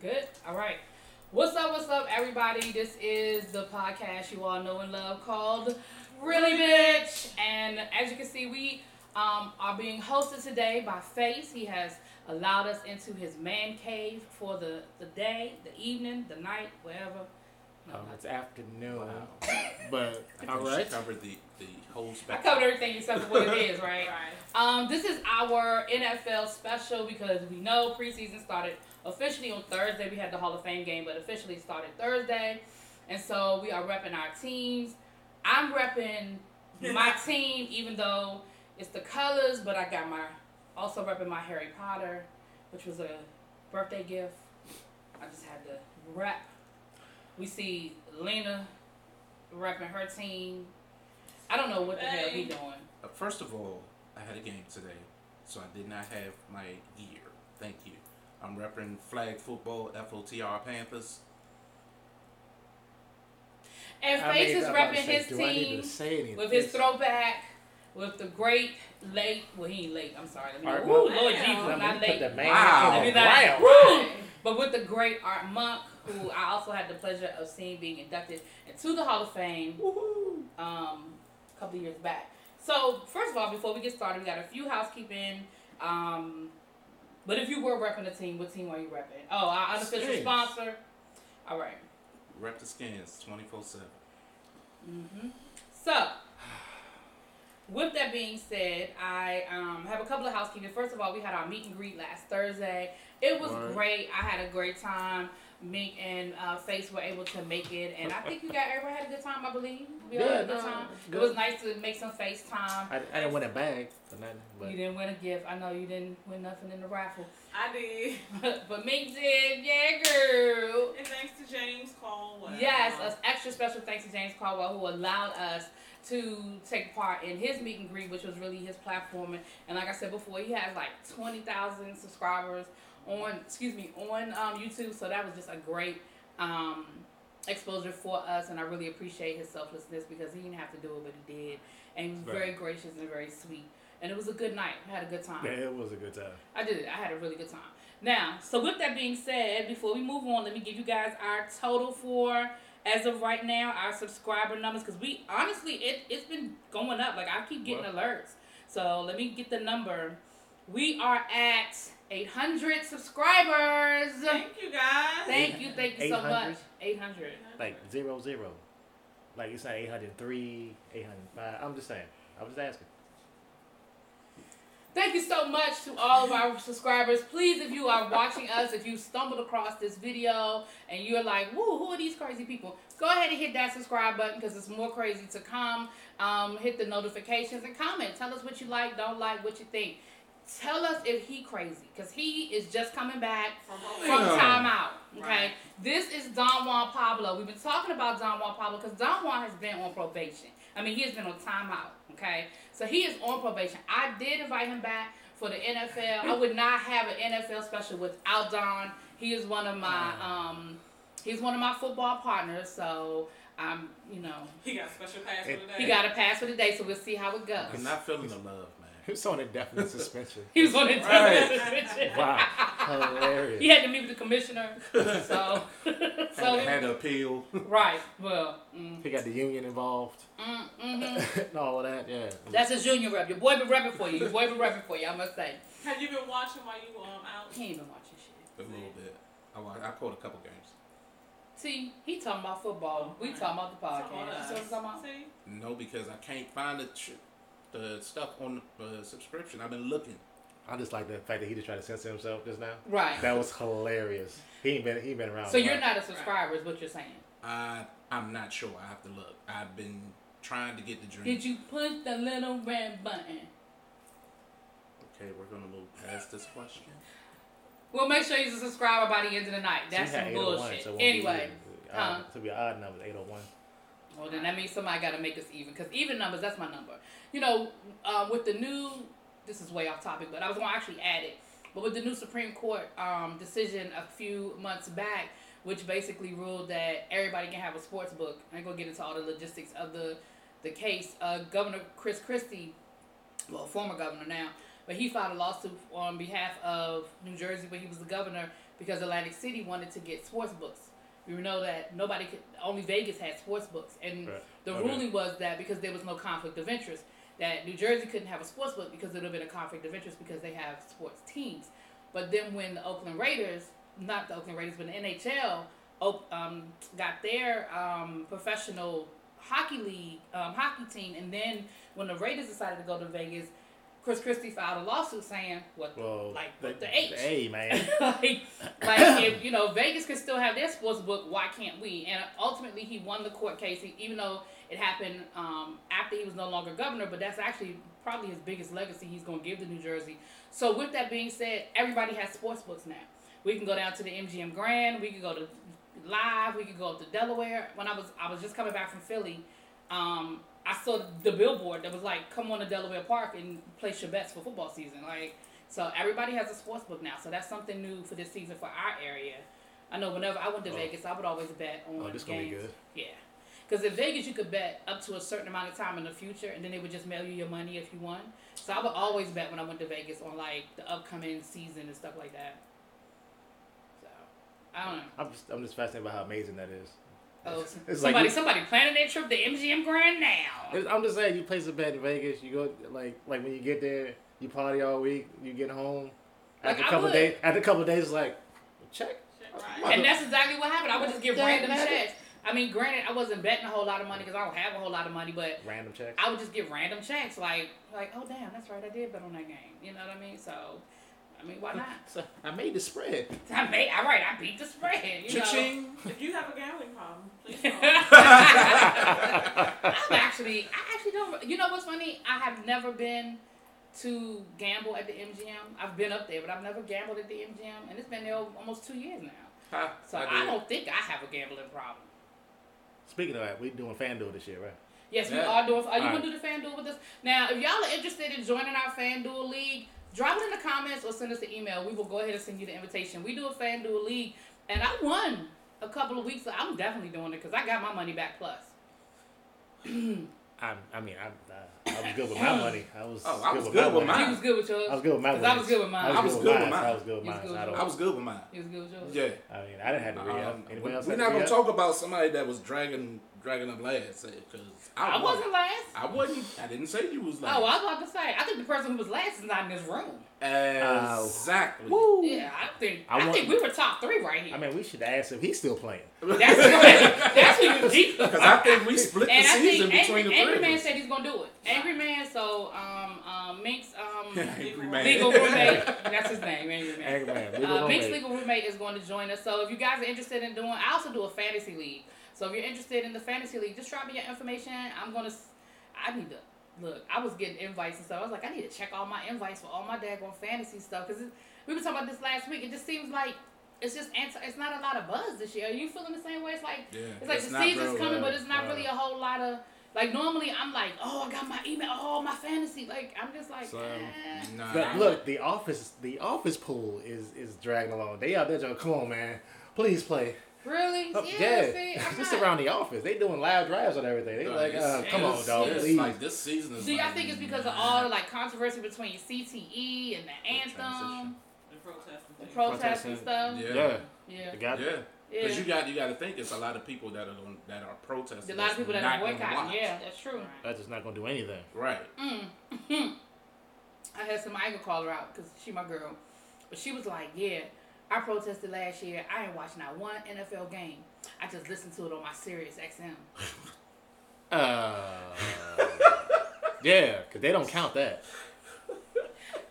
Good. All right. What's up, everybody? This is the podcast you all know and love called Really Bitch. And as you can see, we are being hosted today by Face. He has allowed us into his man cave for the day, the evening, the night, wherever. No, It's afternoon. Wow. But, I all think right. she covered the whole I spectrum. covered everything except for what it is, right? This is our NFL special because we know preseason started officially on Thursday. We had the Hall of Fame game, but officially started Thursday. And so we are repping our teams. I'm repping my team, even though it's the colors, but I got also repping my Harry Potter, which was a birthday gift. I just had to rep. We see Lena repping her team. I don't know what the hell he doing. First of all, I had a game today, so I did not have my gear. Thank you. I'm repping flag football, FOTR Panthers. And Face is repping his team with his throwback, with the great late. Well, he ain't late. I'm sorry. Art Ooh, Monk. Lord Jesus, I'm not late. Wow. But with the great Art Monk, who I also had the pleasure of seeing being inducted into the Hall of Fame a couple of years back. So, first of all, before we get started, we got a few housekeeping. But if you were repping a team, what team are you repping? Oh, our unofficial Skins. sponsor. All right. Rep the Skins 24/7. So, with that being said, I have a couple of housekeeping. First of all, we had our meet and greet last Thursday. It was great. I had a great time. Mink and Face were able to make it, and I think everybody had a good time. I believe we all had a good time. It was nice to make some FaceTime. I didn't win a bag for nothing. But You didn't win a gift. I know you didn't win nothing in the raffle, I did. but Mink did. Yeah, girl. And thanks to James Caldwell. Yes, an extra special thanks to James Caldwell, who allowed us to take part in his meet and greet, which was really his platform. And like I said before, he has like 20,000 subscribers on YouTube. So that was just a great exposure for us, and I really appreciate his selflessness because he didn't have to do it, but he did, and he was very gracious and very sweet. And it was a good night. I had a good time. yeah, it was a good time. I did. I had a really good time. Now, so with that being said, before we move on, let me give you guys our total for, as of right now, our subscriber numbers. Because we, honestly, it's been going up. Like, I keep getting alerts. So, let me get the number. We are at 800 subscribers. Thank you, guys. Thank you so 800? much. 800. Like 00. Like it's not 803, 805. I'm just saying. I was just asking. Thank you so much to all of our subscribers. Please, if you are watching us, if you stumbled across this video and you're like, woo, who are these crazy people? Go ahead and hit that subscribe button because it's more crazy to come. Hit the notifications and comment. Tell us what you like, don't like, what you think. Tell us if he crazy because he is just coming back from time out. Okay, Right. This is Don Juan Pablo. We've been talking about Don Juan Pablo because Don Juan has been on probation. I mean, he has been on timeout. Okay, so he is on probation. I did invite him back for the NFL. I would not have an NFL special without Don. He is one of my football partners. So He got a special pass for the day. he got a pass for the day. So we'll see how it goes. I'm not feeling the love, man. It's on indefinite suspension. He was on the suspension. Wow. Hilarious. He had to meet with the commissioner. So Had to appeal. right. Well. He got the union involved. And all of that, yeah. That's a junior rep. Your boy been repping for you. I must say. Have you been watching while you out? He ain't been watching shit. A little bit. I caught a couple games. See, he talking about football. We talking about the podcast. You see what I'm talking about? See? No, because I can't find the stuff on the subscription. I've been looking. I just like the fact that he just tried to censor himself just now. Right. That was hilarious. He been around. So you're not a subscriber, is what you're saying. I'm not sure. I have to look. I've been trying to get the dream. Did you push the little red button? Okay, we're gonna move past this question. We'll make sure he's a subscriber by the end of the night. So That's he had some 801, bullshit. so it won't Anyway. be, so it'll be an odd number, 801. Well, then that means somebody got to make us even. Because even numbers, that's my number. With the new, this is way off topic, but I was going to actually add it. But with the new Supreme Court decision a few months back, which basically ruled that everybody can have a sports book. I ain't going to get into all the logistics of the case. Governor Chris Christie, well, former governor now, but he filed a lawsuit on behalf of New Jersey when he was the governor because Atlantic City wanted to get sports books. We know that only Vegas had sports books, and the ruling was that because there was no conflict of interest, that New Jersey couldn't have a sports book because it would have been a conflict of interest because they have sports teams. But then when the Oakland Raiders, not the Oakland Raiders, but the NHL got their professional hockey league, hockey team, and then when the Raiders decided to go to Vegas, Chris Christie filed a lawsuit saying, what the H? The A, man. like if, Vegas could still have their sports book, why can't we? And ultimately, he won the court case, even though it happened after he was no longer governor, but that's actually probably his biggest legacy he's going to give to New Jersey. So with that being said, everybody has sports books now. We can go down to the MGM Grand, we can go to Live, we could go up to Delaware. When I was just coming back from Philly, I saw the billboard that was like, "Come on to Delaware Park and place your bets for football season." So everybody has a sports book now. So that's something new for this season for our area. I know whenever I went to Vegas, I would always bet on this games. gonna be good. Yeah, because in Vegas you could bet up to a certain amount of time in the future, and then they would just mail you your money if you won. So I would always bet when I went to Vegas on the upcoming season and stuff like that. So I don't know. I'm just fascinated by how amazing that is. Oh, it's somebody planning their trip to MGM Grand now. I'm just saying, you place a bet in Vegas, you go like when you get there, you party all week, you get home. After a couple of days, it's like, check. Right. And that's exactly what happened. I would just give random checks. I mean, granted, I wasn't betting a whole lot of money because I don't have a whole lot of money, but random checks. I would just give random checks, like, oh damn, that's right, I did bet on that game. You know what I mean? So, I mean, why not? So I made the spread. I beat the spread. Cha-ching. If you have a gambling problem, please I actually don't. You know what's funny? I have never been to gamble at the MGM. I've been up there, but I've never gambled at the MGM, and it's been there almost 2 years now. So I don't think I have a gambling problem. Speaking of that, we're doing FanDuel this year, right? Yes, we are doing. Are you going to do the FanDuel with us? Now, if y'all are interested in joining our FanDuel League, drop it in the comments or send us an email. We will go ahead and send you the invitation. We do a FanDuel League, and I won a couple of weeks. I'm definitely doing it because I got my money back plus. I was good with my money. I was good with mine. You was good with yours? I was good with my money. I was good with mine. I was good with mine. I was good with mine. I was good with mine. You was good with yours? Yeah. I mean, I didn't have to re-up. Anybody else? We're not gonna talk about somebody that was dragging them last because I wasn't last. I wasn't. I didn't say you was last. Oh, I was about to say. I think the person who was last is not in this room. Exactly. Yeah, I think we were top 3 right here. I mean, we should ask if he's still playing. That's right. That's who you deep. Because I think we split the season between the three. Angry Man said he's gonna do it. Angry Man. So Mink's Angry Man. legal roommate. That's his name. Angry Man. Angry Man. Mink's legal roommate is going to join us. So if you guys are interested in doing, I also do a fantasy league. So if you're interested in the fantasy league, just drop me your information. I need to. Look, I was getting invites and stuff. I was like, I need to check all my invites for all my daggone fantasy stuff. Because we were talking about this last week. It just seems like it's not a lot of buzz this year. Are you feeling the same way? It's like the season's coming, but it's not really a whole lot of, like, normally I'm like, oh, I got my email, oh, my fantasy. Like, I'm just like, But look, the office pool is dragging along. They out there going, come on, man. Please play. Really? Yeah. See, just around the office. They doing live drives and everything. They come on, dog, please. Like this season is. Do y'all think it's because of all the controversy between CTE and the anthem, the protests and stuff? Yeah. Because you got to think it's a lot of people that are protesting. A lot of people that are boycotting. Yeah, that's true. That's just not gonna do anything. Right. I had somebody, I ain't gonna call her out because she my girl, but she was like, yeah. I protested last year. I ain't watched not one NFL game. I just listened to it on my Sirius XM. Yeah, because they don't count that.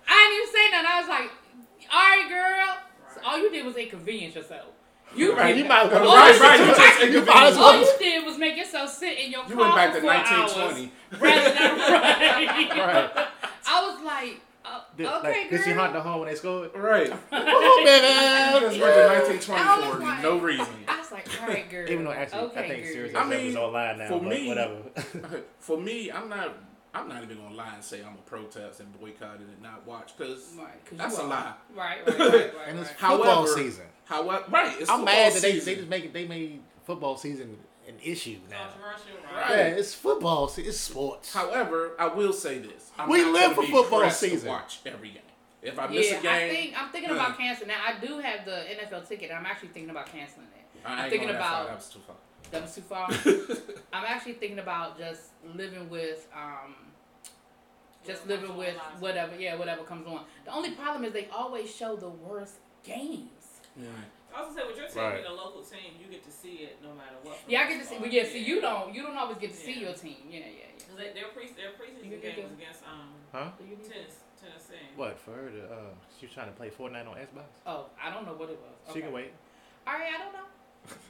I didn't even say nothing. I was like, all right, girl. So all you did was inconvenience yourself. You might as well. All you did was make yourself sit in your car went back for to 1920. hours. Rather than Right. I was like, okay, girl. Did she hunt the home when they scored? Right. Oh, baby. I just went to 1920 for no reason. I was like, all right, girl. Even though actually, okay, I think Sirius I mean, is online now, but whatever. For me, I'm not even gonna lie and say I'm a protest and boycott it and not watch because that's a lie. Right. And it's football season. However, it's I'm mad that season. they made football season an issue now. Right. Yeah, it's football. It's sports. However, I will say this: We live for football season. To watch every game. If I miss a game, I'm thinking about canceling. Now I do have the NFL ticket. I'm actually thinking about canceling it. I'm thinking about that was too far. That was too far. I'm actually thinking about just living with whatever comes on. The only problem is they always show the worst games. Yeah. I was gonna say, with your team being a local team, you get to see it no matter what. Yeah, I get to see. But see, you don't always get to see your team. Yeah. Their preseason game was against Tennessee. What for her to? She was trying to play Fortnite on Xbox. Oh, I don't know what it was. Okay. She can wait. All right, I don't know.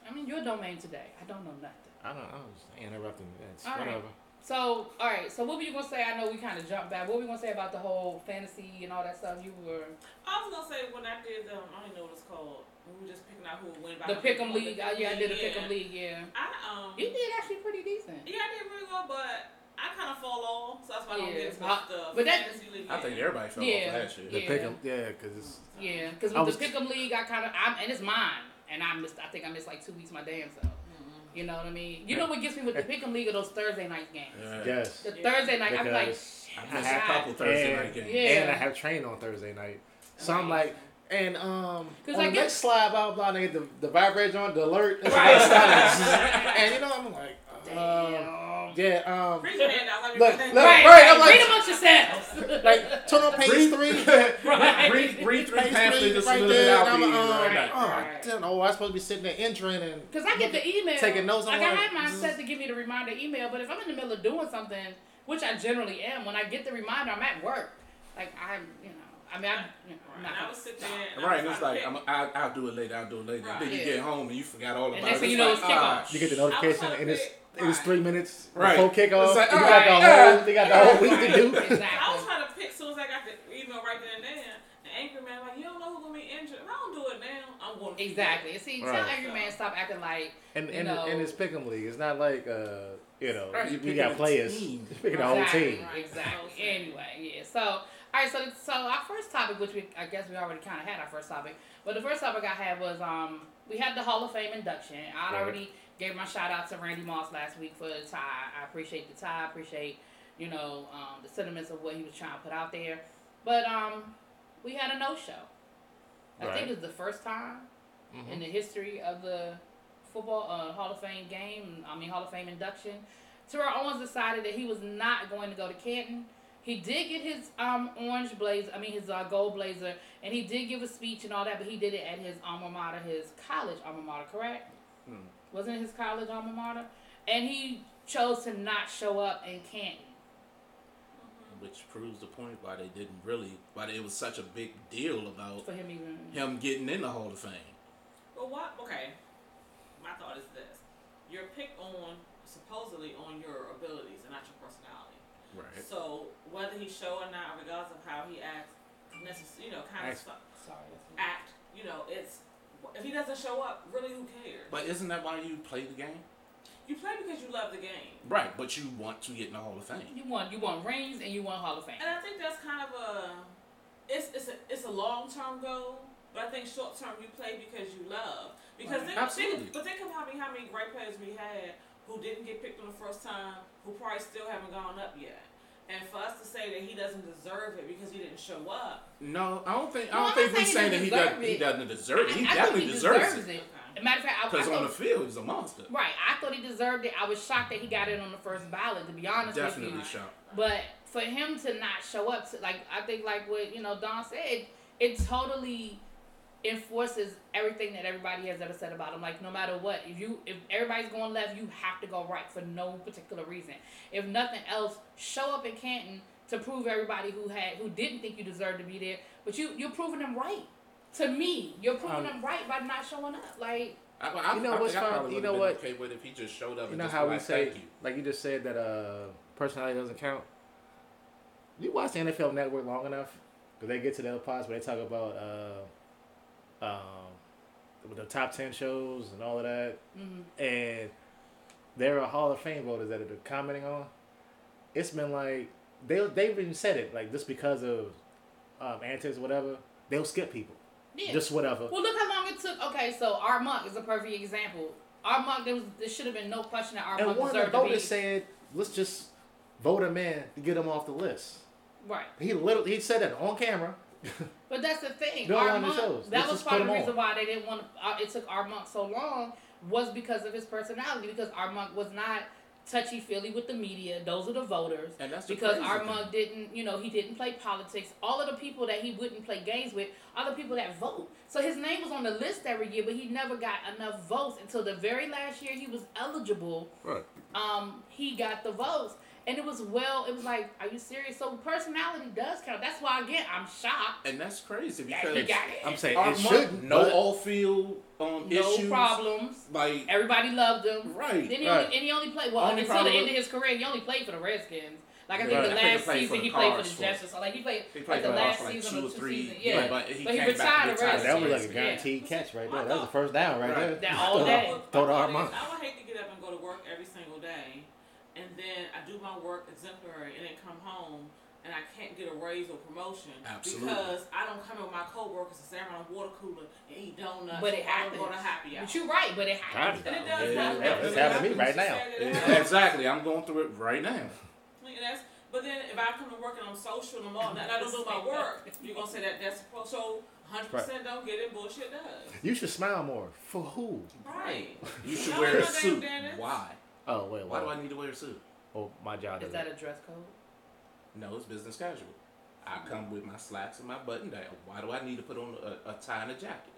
I mean, your domain today. I don't know nothing. I was interrupting. It's all whatever. Right. So, all right. So, what were you gonna say? I know we kind of jumped back. What were you gonna say about the whole fantasy and all that stuff? You were. I was gonna say when I did I don't know what it's called. We were just picking out who would win. The Pick'em League. I did the Pick'em League. Yeah. You did actually pretty decent. Yeah, I did really well, but I kind of fall off, so that's why I don't get as much stuff. But fantasy league. I think everybody fell off last year. The Pick'em, because it's. Yeah, because with the Pick'em League, and it's mine, and I think I missed like 2 weeks my damn self. You know what I mean? You know what gets me with the Pick'em League are those Thursday night games. Yes. The Thursday night, I'm like, I missed a couple Thursday night games. And I have trained on Thursday night. So I'm like, and on the I next slide, blah, blah, they get the vibrator on, the alert. Right. And you know, I'm like, Raise your hand out. Look, right. I'm like, read amongst yourselves. Like, turn on page 3. Read 3 pamphlets right right there. out And there. I'm supposed to be sitting there entering and. Because I get the email. Taking notes on I had mine set to give me the reminder email, but if I'm in the middle of doing something, which I generally am, when I get the reminder, I'm at work. Like, I'm not. I would sit there. Right, it's like, I'll do it later. Right. Then you get home and you forgot all about it. And next thing you know, it's kickoff. You get the notification and it's 3 minutes right. before kickoff. Like, you got the whole week to do. Exactly. I was trying to pick as soon as I got the email right then and there. And Angry Man like, you don't know who's gonna be injured. If I don't do it now, I'm going to. Exactly. See, tell Angry Man stop acting like. And it's Pick'em League. It's not like we got players. Team. Picking the whole team. Exactly. Anyway, yeah. So. All right, so our first topic, which I guess we already kind of had our first topic, but the first topic I had was we had the Hall of Fame induction. I already gave my shout out to Randy Moss last week for the tie. I appreciate the tie. I appreciate the sentiments of what he was trying to put out there. But we had a no-show. I think it was the first time in the history of the football Hall of Fame Hall of Fame induction. Terrell Owens decided that he was not going to go to Canton. He did get his his gold blazer, and he did give a speech and all that, but he did it at his alma mater, his college alma mater, correct? Wasn't it his college alma mater? And he chose to not show up in Canton. Which proves the point why it was such a big deal about for him getting in the Hall of Fame. Well, what? Okay. My thought is this. You're picked supposedly on your abilities and not your personality. Right. So whether he show or not, regardless of how he acts, it's if he doesn't show up, really, who cares? But isn't that why you play the game? You play because you love the game. Right, but you want to get in the Hall of Fame. You want rings and you want Hall of Fame. And I think that's kind of it's a long-term goal, but I think short-term you play because you love. Because think of how many great players we had who didn't get picked on the first time, who probably still haven't gone up yet. And for us to say that he doesn't deserve it because he didn't show up. No, I don't think we're saying that he doesn't deserve it. He definitely deserves it. As a matter of fact, because on the field he's a monster. Right, I thought he deserved it. I was shocked that he got in on the first ballot. To be honest with you, definitely shocked. But for him to not show up, I think like what Don said, it totally enforces everything that everybody has ever said about him. Like, no matter what, if everybody's going left, you have to go right for no particular reason. If nothing else, show up in Canton to prove everybody who didn't think you deserved to be there, but you're proving them right. To me, you're proving them right by not showing up. Like, what's fun? You know what? Okay, but if he just showed up, you know how we say, like you just said that personality doesn't count. You watch the NFL Network long enough, because they get to the other parts where they talk about the top 10 shows and all of that, and there are Hall of Fame voters that are commenting on. It's been like they've even said it like just because of antics, or whatever. They'll skip people, just whatever. Well, look how long it took. Okay, so Art Monk is a perfect example. Art Monk, there should have been no question that Art Monk deserved to be. And one of the voters said, "Let's just vote him in to get him off the list." Right. He said that on camera. But that's the thing. Go on the Armand, shows. that Let's was just part put of the him reason on. why they didn't want. It took Armand so long was because of his personality. Because Armand was not touchy-feely with the media. Those are the voters. And that's the because crazy Armand thing. didn't, he didn't play politics. All of the people that he wouldn't play games with are the people that vote. So his name was on the list every year, but he never got enough votes until the very last year he was eligible. Right. He got the votes. And it was like, are you serious? So personality does count. That's why, again, I'm shocked. And that's crazy that because he got it. I'm saying Armand, it shouldn't. no but- off-field No issues. problems. Like, Everybody loved him. right. Then Right. he only played, well, Only until problem the end with- of his career, he only played for the Redskins. Like, I think Right. the I think he last played for season the he played for Cards the for- Jets. So, like, he played He like played the for last for like season 2 or or 2 3. seasons. Yeah, Yeah. but he But he came back retired and retired. already. That was like a Yeah. guaranteed catch right there. My That was the first down right there. That all day. Throw to Armand. I would hate to get up and go to work every single day, and then I do my work exemplary, and then come home and I can't get a raise or promotion Absolutely. because I don't come in with my coworkers and stand around a water cooler and eat donuts. But it I don't happens. go to happy hour. But you're right, but it happens. And it though. does Yeah, happen. yeah, it's happening to me right now. Yeah, exactly. I'm going through it right now. But then if I come to work and I'm social and I'm all, and I don't do my work, you're gonna say that that's supposed. So 100% don't get it. Bullshit does. You should smile more. For who? Right. You should No, wear a no, suit. Dennis. Why? Oh wait, Why do what? I need to wear a suit? Oh, my job Is doesn't. that a dress code? No, it's business casual. I come with my slacks and my button down. Why do I need to put on a tie and a jacket?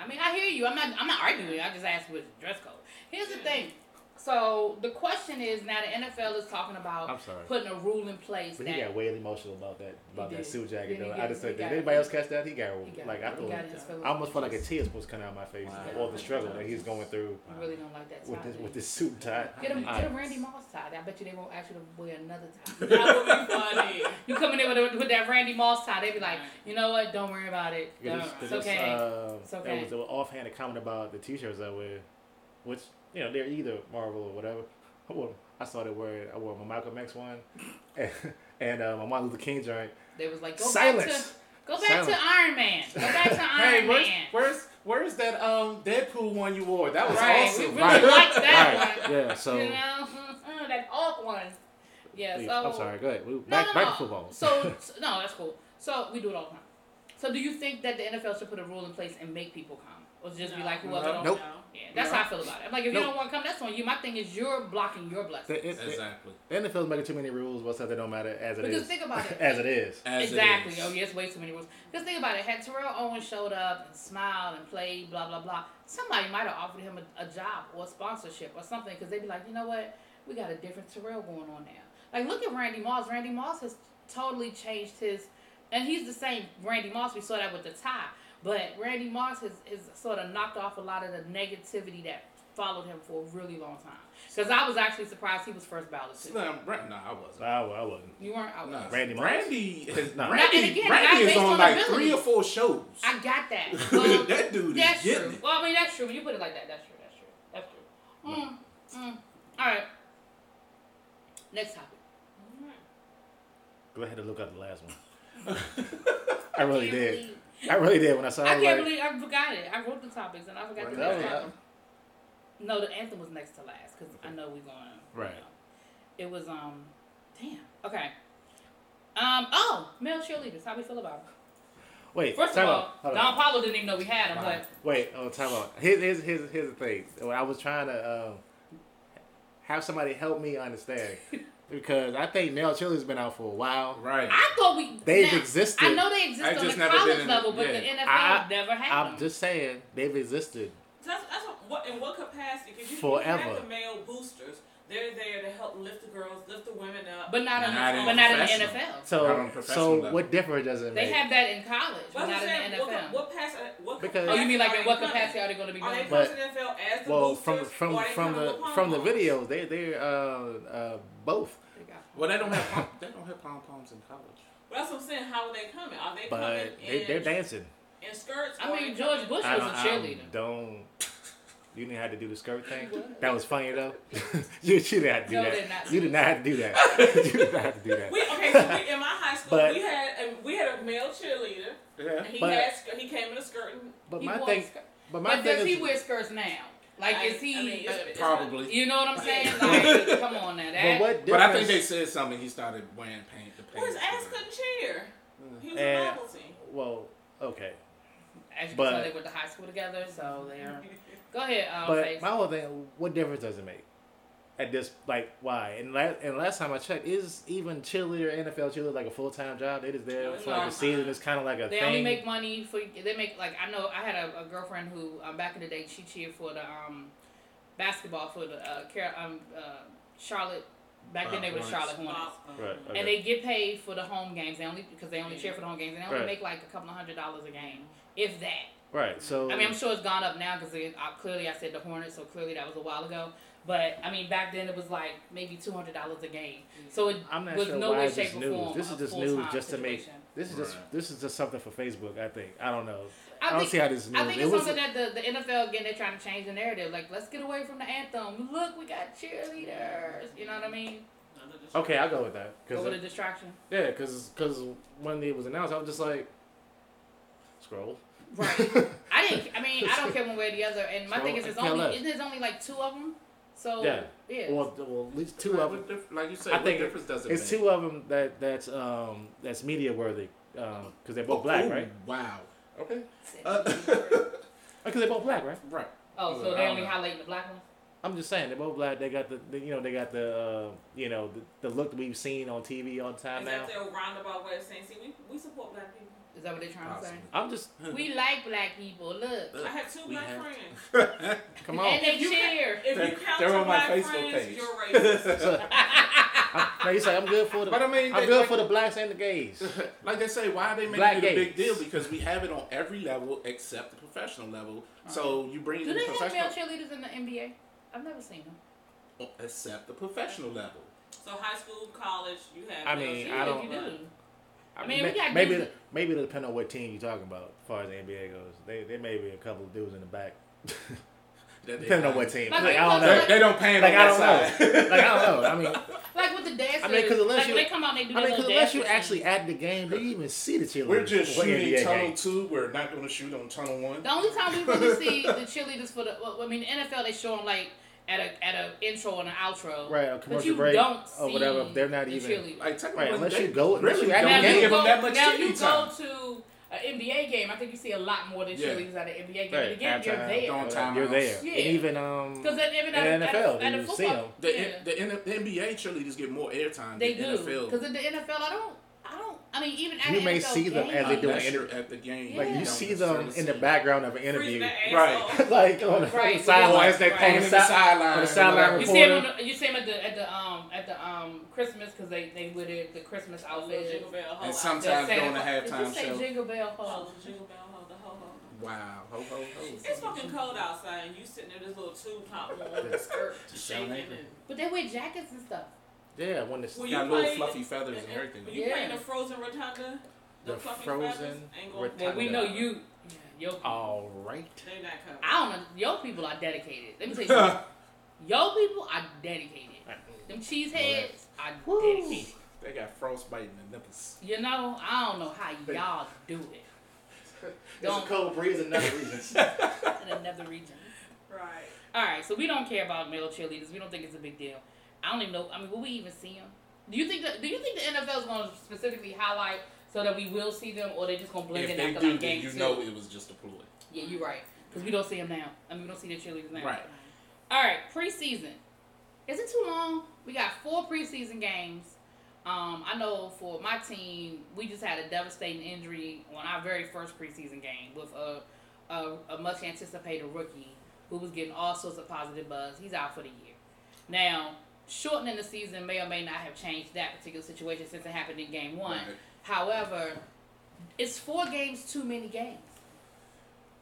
I mean, I hear you. I'm not arguing with you. I just asked what's the dress code. Here's the thing. So the question is now the NFL is talking about I'm sorry. putting a rule in place But that he got way emotional about that did. suit jacket Then he though. got- I just he said, did got- anybody else catch that? He got he got, like I he thought. got his feelings. I almost felt like a tear was supposed to come out of my face. Wow. All the struggle that he's going through I really don't like that tie. with this suit and tie. Get him I- Randy Moss tie. I bet you they won't ask you to wear another tie. That would be funny. You come in there with that Randy Moss tie, they be like, you know what? Don't worry about it. It's okay. It's okay. There was an offhanded comment about the t-shirts I wear, which they're either Marvel or whatever. Well, I started wearing. I wore my Malcolm X one, and my Martin Luther King joint. They was like, go Silence. back to Silence. Iron Man. Go back to Hey, Iron Man. where's that Deadpool one you wore? That was Right, awesome. we really like that Right. one. Yeah. So. You know, that Hulk one. Yeah. Please, So I'm sorry. Go ahead. No, Back to football. So no, that's cool. So we do it all the time. So do you think that the NFL should put a rule in place and make people come, or just be like whoever don't? Nope. Yeah, that's how I feel about it. I'm like, if you Nope. don't want to come, that's on you. My thing is you're blocking your blessings. Exactly. The NFL's making too many rules. What's that? They don't matter as it is. Because think about it. As it is. As Exactly. It is. Oh, yes, way too many rules. Because think about it. Had Terrell Owens showed up and smiled and played, blah, blah, blah, somebody might have offered him a job or a sponsorship or something because they'd be like, you know what? We got a different Terrell going on now. Like, look at Randy Moss. Randy Moss has totally changed his... And he's the same Randy Moss. We saw that with the tie. But Randy Moss has sort of knocked off a lot of the negativity that followed him for a really long time. Because I was actually surprised he was first ballot, too. No, I wasn't. I wasn't. You weren't? I was. No. Randy Moss? Randy is No. And again, Randy not is based on on like ability. 3 or 4 shows. I got that. Well, That dude is that's getting true. it. Well, I mean, that's true. When you put it like that, that's true. All right. Next topic. Go ahead and look up the last one. I really Can't did. believe- I really did when I saw it. I I was can't like, believe I forgot it. I wrote the topics and I forgot the That next was- topic. No, the anthem was next to last because I know we're going. Right. It was damn. Okay. Oh, male cheerleaders. How we feel about them? wait. First of time all, out. Hold Don on. Paulo didn't even know we had them, but Wait. Oh, time out. Here's the thing. When I was trying to have somebody help me understand. Because I think male cheerleaders been out for a while. Right. I thought They've now, existed. I know they exist I on just the never been college in- level, but yeah. the NFL I- never had I'm them. just saying they've existed. So that's what in what capacity? Because you Forever. have the male boosters. They're there to help lift the girls, lift the women up. But not in Not the professional. NFL. Not on So professional level. what difference does it They make? have that in college, but But not I'm in saying, the NFL. what Because- Oh, you mean like in what capacity capacity are they going to be are they doing? But- posting NFL as the Well, boosters? from or are they coming with the pom-poms? videos, they're both. They got- Well, they don't have pom poms in college. But that's what I'm saying. How are they coming? Are they But coming they're dancing. in skirts? I or are mean, they George coming- Bush was a cheerleader. Don't. You didn't have to do the skirt thing. He was. That was funny though. you didn't have to do No, that. they're not. You did not have to do that. you did not have to do that. In my high school, But- we had a male cheerleader, Yeah. and he came in a skirt. And But He my wore thing. skirt. But my But thing does he is. wear skirts now? Like, is he? I mean, it's Probably. You know what I'm saying? Yeah. Like, come on now. But That, what But I difference? think they said something. He started wearing paint. Well, his ass couldn't cheer. He was And- a novelty. well, okay. As you can tell, they went to high school together, so they're. Go ahead, But Face. my whole thing, what difference does it make? At this, like, why? And last time I checked, is even NFL cheerleader like a full-time job? They just there for like a season. It's kind of like a they thing. only make money for. They make like I know I had a girlfriend who back in the day she cheered for the basketball for the Charlotte. Back then they were the Charlotte Hornets. Right, okay. And they get paid for the home games. They only cheer for the home games. And they only make like a couple of $100 a game, if that. Right. So I mean, I'm sure it's gone up now because clearly I said the Hornets, so clearly that was a while ago. But I mean, back then it was like maybe $200 a game. So I'm not was sure no why way, it's shape, just or news. form. This is just news just to make. This is just something for Facebook. I think. I don't know. I don't see how this is news. I think it's something that the NFL again they're trying to change the narrative. Like, let's get away from the anthem. Look, we got cheerleaders. You know what I mean? Okay, I'll go with that. Go with a distraction. Yeah, because when it was announced, I was just like, scroll. Right. I don't care one way or the other. And my thing is, there's only like 2 of them. So yeah. Well, at least 2 of them. Like you said, I think difference does it it's make? 2 of them that's media worthy because they're both black, right? Wow. Okay. Because they're both black, right? Right. Oh, so they only highlighting the black ones? I'm just saying they're both black. They got the look that we've seen on TV all the time now. Is that their roundabout way of saying, see, we support black people? Is that what they're trying to say? I'm just. We like black people. Look. I have 2 black friends. Come on. And they cheer. If you count they're your on my black Facebook friends, page. you're racist. No, you say I'm good for the. But I mean, I'm good for the blacks and the gays. Like they say, why are they making Black it a big gays. deal? Because we have it on every level except the professional level. So you bring it Do to the they have professional. male cheerleaders in the NBA? I've never seen them. Except the professional level. So high school, college, you have. I mean, Yeah, I don't. you do. I mean, mean, we got maybe dudes- maybe it'll depend on what team you're talking about as far as the NBA goes. They may be a couple of dudes in the back. Depending on what team. Like, Like, I don't know. They don't pan Like, on I that don't know. side. Like, I don't know. I mean, like with the dancers. I mean, because unless like you, when they come out, and they do I mean, because little unless you dance actually at the game, do you even see the cheerleaders? We're just for shooting NBA tunnel games? 2. We're not going to shoot on tunnel 1. The only time we really see the cheerleaders for the, well, I mean, the NFL they show them like at a intro and an outro, Right, a but commercial you break don't see or whatever. They're not the even cheerleaders. Like, technically, right. Unless they you go, unless really you at don't the Now, game. give them that much now you TV go time. to an NBA game. I think you see a lot more than Yeah. cheerleaders at an NBA game. Right, But again, you're halftime, there. Don't time You're outs. there. Yeah. And even Because even in the NFL, at a you see football, them. The NBA cheerleaders get more airtime they than do. NFL. Because in the NFL, I mean, even at You an may NFL see them game, as they do Unless an you're at the game. Yeah. like you you don't see them in necessarily the see background of an Freezing interview, their Right. ass off. like on the Right. sideline. Or as they Right. on On the the sideline. on the sideline You see him. You see him at the Christmas because they with the Christmas outfit. Jingle bell ho. And The sometimes Santa during the Claus- halftime Did you say show. Jingle Bell Ho? Oh, jingle bell ho, the ho ho. Wow. Ho, ho, ho. It's fucking cold outside, and you sitting there, this little tube top on the skirt, shaking and. But they wear jackets and stuff. Yeah, when it's Well, Got you little play- fluffy feathers and everything. When you Yeah. playing the Frozen Rotunda, The fluffy Frozen feathers ain't gonna. Rotunda. Well, we know you. Yeah, your people. all right. They not coming. I don't know. Your people are dedicated. Let me tell you something. Your people are dedicated. Them cheeseheads are dedicated. They got frostbite in the nipples. You know, I don't know how y'all do it. It's a cold breeze in other regions. In another region. Right. All right, so we don't care about male cheerleaders. We don't think it's a big deal. I don't even know. I mean, will we even see them? Do you think the NFL is going to specifically highlight so that we will see them, or they just going to blend If in they after do, like then game you two? know it was just a ploy. Yeah, you're right. Because we don't see them now. I mean, we don't see the cheerleaders now. Right. All right, preseason. Is it too long? We got 4 preseason games. I know for my team, we just had a devastating injury on our very first preseason game with a much anticipated rookie who was getting all sorts of positive buzz. He's out for the year. Now, shortening the season may or may not have changed that particular situation since it happened in game 1. Right. However, is 4 games too many games?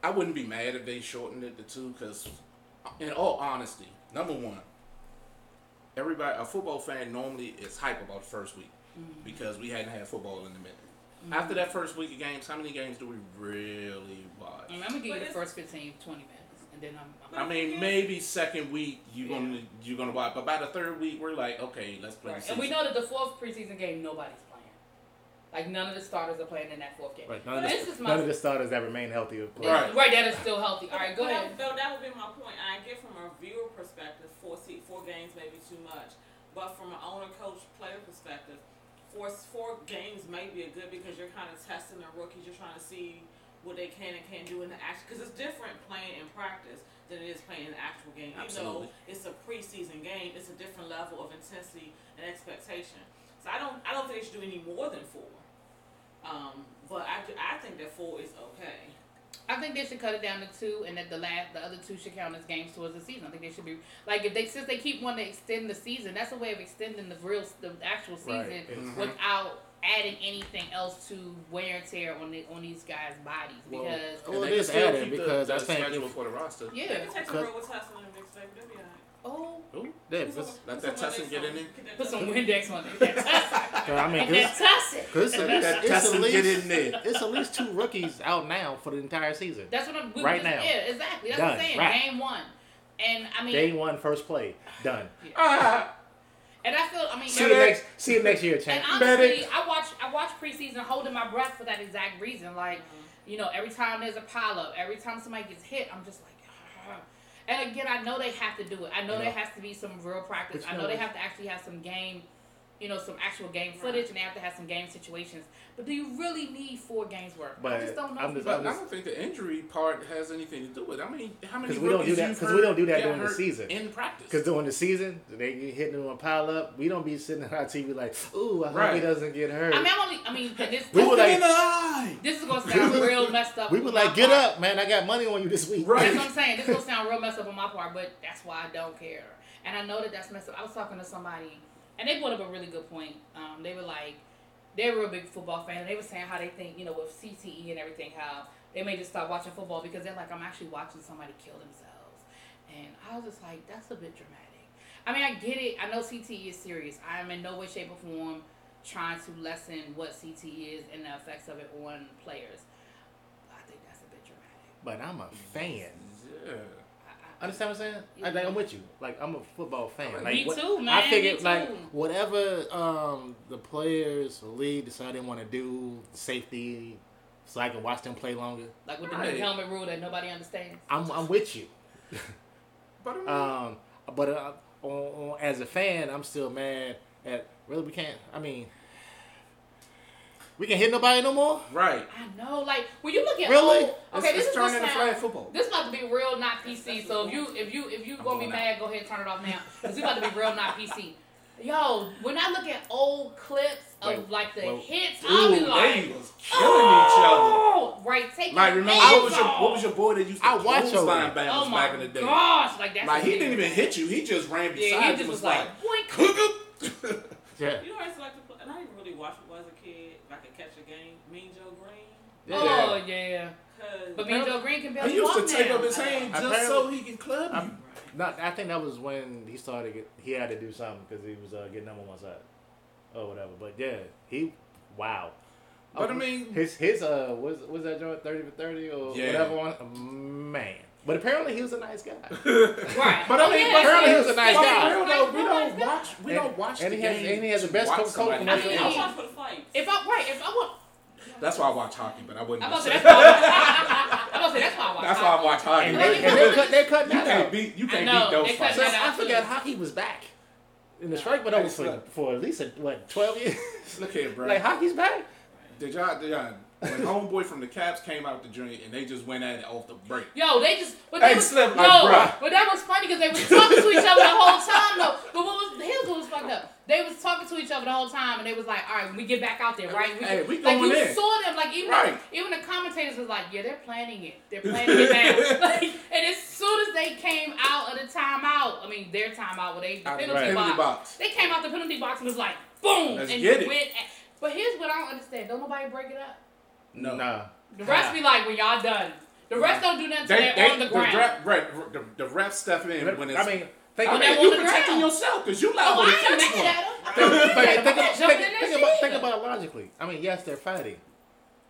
I wouldn't be mad if they shortened it to 2 because, in all honesty, number one, a football fan normally is hype about the first week because we hadn't had football in a minute. After that first week of games, how many games do we really watch? I'm going to give you the first 15, 20 minutes. And then I'm I mean, maybe second week you're gonna watch, but by the third week we're like, okay, let's play. Right. The And we season. know that the 4th preseason game, nobody's playing. Like, none of the starters are playing in that 4th game. Right, None none of the starters that remain healthy are playing. Right. Right, that is still healthy. All right, go But ahead. that would be my point. I get from a viewer perspective, 4 games may be too much, but from an owner, coach, player perspective, four games may be a good because you're kind of testing the rookies. You're trying to see what they can and can't do in the action because it's different playing in practice than it is playing in the actual game. Absolutely. Even though it's a preseason game, it's a different level of intensity and expectation. So I don't think they should do any more than 4. But I think that 4 is okay. I think they should cut it down to 2, and that the other 2 should count as games towards the season. I think they should be like since they keep wanting to extend the season, that's a way of extending the actual season without adding anything else to wear and tear on these guys' bodies because it is added because I think schedule for the roster. Yeah, they can take some real Tesla and mix baby. They'll be alright. Oh, let that Tussin get in there. Put some Windex on it. I mean, that Tussin. That Tussin get in there. It's at least 2 rookies out now for the entire season. That's what I'm right now. Yeah, exactly. That's done. what I'm saying. Right. Game 1, and I mean game 1, first play, done. Yeah. And I feel, I mean, see you next year, champ. And honestly, I watch preseason holding my breath for that exact reason. Like, you know, every time there's a pileup, every time somebody gets hit, I'm just like, ah. And again, I know they have to do it. I know there has to be some real practice. I know they have to actually have some game, you know, some actual game footage, and they have to have some game situations. But do you really need 4 games worth? I just don't know. I don't think the injury part has anything to do with it. I mean, how many? Because we don't do that. Because we don't do that during the season. In practice. Because during the season, they get hit in a pile up. We don't be sitting on our TV like, ooh, I hope he doesn't get hurt. This is gonna sound real messed up. We were like, get up, man! I got money on you this week. Right. That's what I'm saying. This is gonna sound real messed up on my part, but that's why I don't care. And I know that's messed up. I was talking to somebody, and they brought up a really good point. They were like, they're a real big football fan, and they were saying how they think, you know, with CTE and everything, how they may just stop watching football because they're like, I'm actually watching somebody kill themselves. And I was just like, that's a bit dramatic. I mean, I get it. I know CTE is serious. I am in no way, shape, or form trying to lessen what CTE is and the effects of it on players. I think that's a bit dramatic. But I'm a fan. Yeah. Understand what I'm saying? Yeah. I'm with you. Like, I'm a football fan. Like, me too, man. I figured, like, whatever the players, the league decide they want to do, safety, so I can watch them play longer. Like with the new helmet rule that nobody understands. I'm with you. But as a fan, I'm still mad at, really, we can't, I mean, we can't hit nobody no more? Right. I know, like when you look at this is turning into flag football. This is about to be real not PC. So if you gonna be mad, go ahead and turn it off now. Cause it's about to be real not PC. Yo, when I look at old clips of the hits, I'll be like, they was killing each other. Right, take like remember what was your boy that used to clothesline Bama's back in the day? Oh my gosh, like that's like he didn't even hit you, he just ran beside you. He just was like, boink. Yeah. You know, I used to like to play, and I didn't really watch football as a kid. If I could catch a game, Mean Joe Green. Yeah. Oh yeah. But Mean Joe Green can barely he used to walk take now. up his hand just so he can club you. I think that was when he started. He had to do something because he was getting them on one side, or whatever. But yeah, wow. But I mean, his was that joint 30 for 30 or whatever one? Man. But apparently he was a nice guy. Right. But I mean, apparently he was a nice guy. We don't watch the game. And he has the best Coca-Cola commercial. I watch for the fights. If I want. That's why I watch hockey, but I wouldn't. I'm gonna say that's why I watch. That's why I watch hockey. And they cut that out. You can't beat those fights. I forgot hockey was back. And the strike went over for at least 12 years. Look here, bro. Like hockey's back. Did y'all when homeboy from the Caps came out the joint and they just went at it off the break? Yo, they just. But that was funny because they were talking to each other the whole time though. But here's what was fucked up. They was talking to each other the whole time, and they was like, "All right, when we get back out there, right? We going like you in." saw them, like even the commentators was like, "Yeah, they're planning it. They're planning it now." Like, and as soon as they came out of the timeout, I mean their timeout, where they the penalty box, they came out the penalty box and was like, "Boom!" Let's and get it. went. But here's what I don't understand: don't nobody break it up? No. Nah. The refs be like, "When y'all done." The refs don't do nothing until they're on the ground. The refs step in when it's. You protecting yourself because you liable to catch Think about it logically. I mean, yes, they're fighting.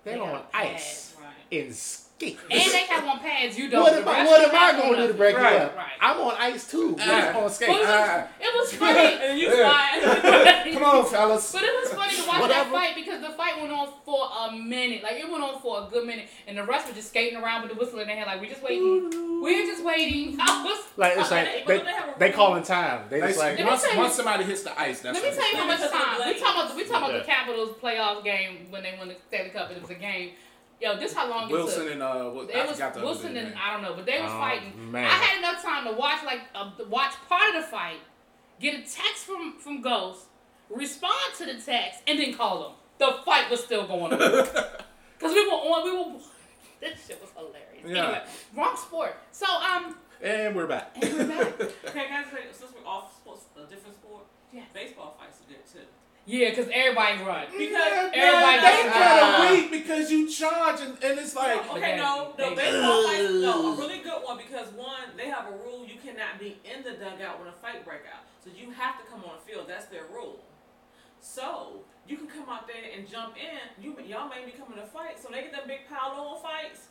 They're on ice in skate. And they have on pads. You don't. What am I going to do to break you up? Right. I'm on ice too. On skate. It was funny. And you flying. Come on, fellas. But it was funny to watch that fight because the fight went on for a minute. Like, it went on for a good minute. And the rest were just skating around with the whistle in their hand. Like, we're just waiting. We're just waiting. Like, it's like, they calling time. They just like, once somebody hits the ice, that's let me tell you how much time. We talking about Yeah. the Capitals playoff game when they won the Stanley Cup. It was a game. Yo, this how long Wilson it took. and It was Wilson and I don't know, but they was fighting. Man. I had enough time to watch watch part of the fight, get a text from Ghost, respond to the text, and then call them. The fight was still going on because we were. This shit was hilarious. Yeah. Anyway, wrong sport. So And we're back. Okay, guys, since we're off sports, a different sport. Yeah. Baseball fights are good too. yeah, because everybody run. Because everybody they does kind of weak because you charge and it's like no, baseball fights. No, a really good one because one, they have a rule you cannot be in the dugout when a fight break out. So you have to come on the field. That's their rule. So you can come out there and jump in. Y'all may be coming to fight. So they get them big pile on fights.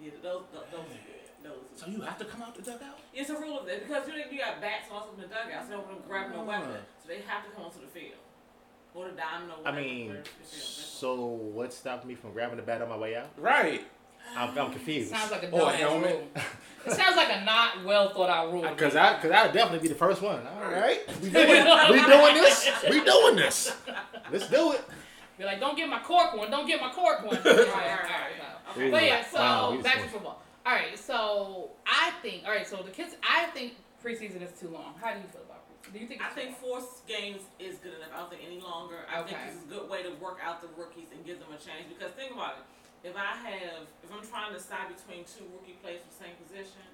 Yeah, those. So you have to come out the dugout? It's a rule of that because you got bats and also in the dugout, so they don't want to grab no weapon. So they have to come onto the field. Or the diamond or I whatever. mean, so what stopped me from grabbing the bat on my way out? Right. I'm confused. Sounds like a Or a dumbass helmet. rule. It sounds like a not well thought out rule. Because I would definitely be the first one. All right, we doing this. We doing this. Let's do it. Be like, don't get my cork one. Don't get my cork one. All right. Okay. But yeah, so Wow, back to football. All right, so so the kids, I think preseason is too long. How do you feel about preseason? Do you think? I think 4 games is good enough. I don't think any longer. I think this is a good way to work out the rookies and give them a change. Because think about it. If I'm trying to decide between 2 rookie players for the same position,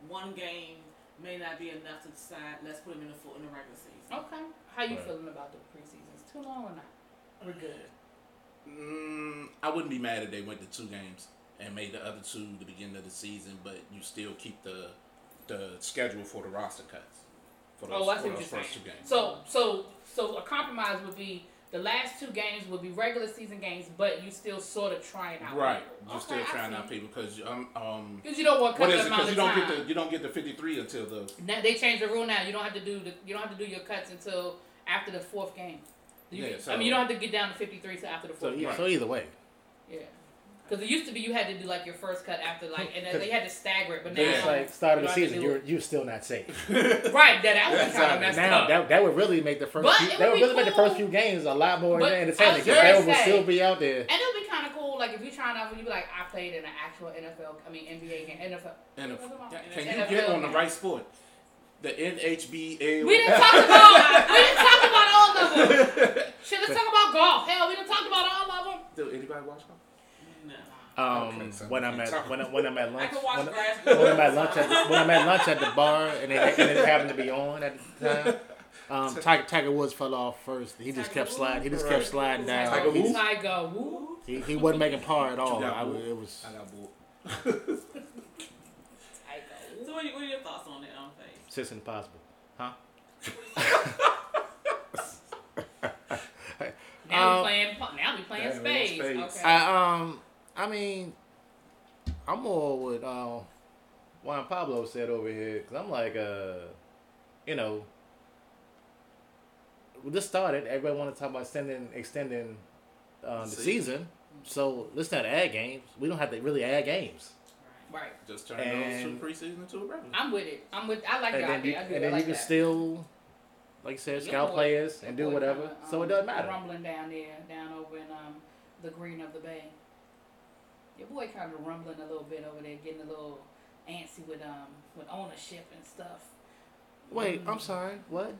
1 game may not be enough to decide. Let's put them in the regular season. Okay. How you feeling about the preseason? Is it too long or not? We're good. I wouldn't be mad if they went to 2 games and made the other 2 the beginning of the season, but you still keep the schedule for the roster cuts for those, I see what you're first saying. 2 games. So a compromise would be the last 2 games would be regular season games, but you still sort of trying out. Right, people. you're still trying out people because Because you don't want to cut what is the it? amount Because of time. you don't get the 53 until the. Now they changed the rule now. You don't have to do your cuts until after the 4th game. You don't have to get down to 53 till after the 4th game. So either way. Yeah. Because it used to be you had to do like your first cut after and then they had to stagger it, but now It's like start of the you don't have season, to do you're still not safe. right. That would be kind of messed Now up. that would really make the first make the first few games a lot more entertaining because they will still be out there. And it would be kind of cool, like if you're trying out, you'd be like, I played in an actual NBA game, NFL. Can you get on the right sport? The NHBA. We didn't talk about all of them. Shit, let's talk about golf. Hell, we didn't talk about all of them. Do anybody watch golf? No. When I'm at lunch, I can watch grass. when I'm at lunch at the bar and it happened to be on at the time. Tiger Woods fell off first. He just kept sliding. He just kept sliding down. Tiger Woods. He wasn't making par at all. I got bored. So what are your thoughts on it, Faith? It's impossible, huh? Now we playing spades. Okay. I mean, I'm more with Juan Pablo said over here because I'm like, we just started. Everybody want to talk about extending the season. So let's not add games. We don't have to really add games. Right. Just turn those 2 preseason into a regular. I'm with it. I like that idea. And then you can still, like you said, scout players and do whatever. So it doesn't matter. Rumbling down over in the green of the bay. Your boy kind of rumbling a little bit over there, getting a little antsy with ownership and stuff. Wait, I'm sorry. What?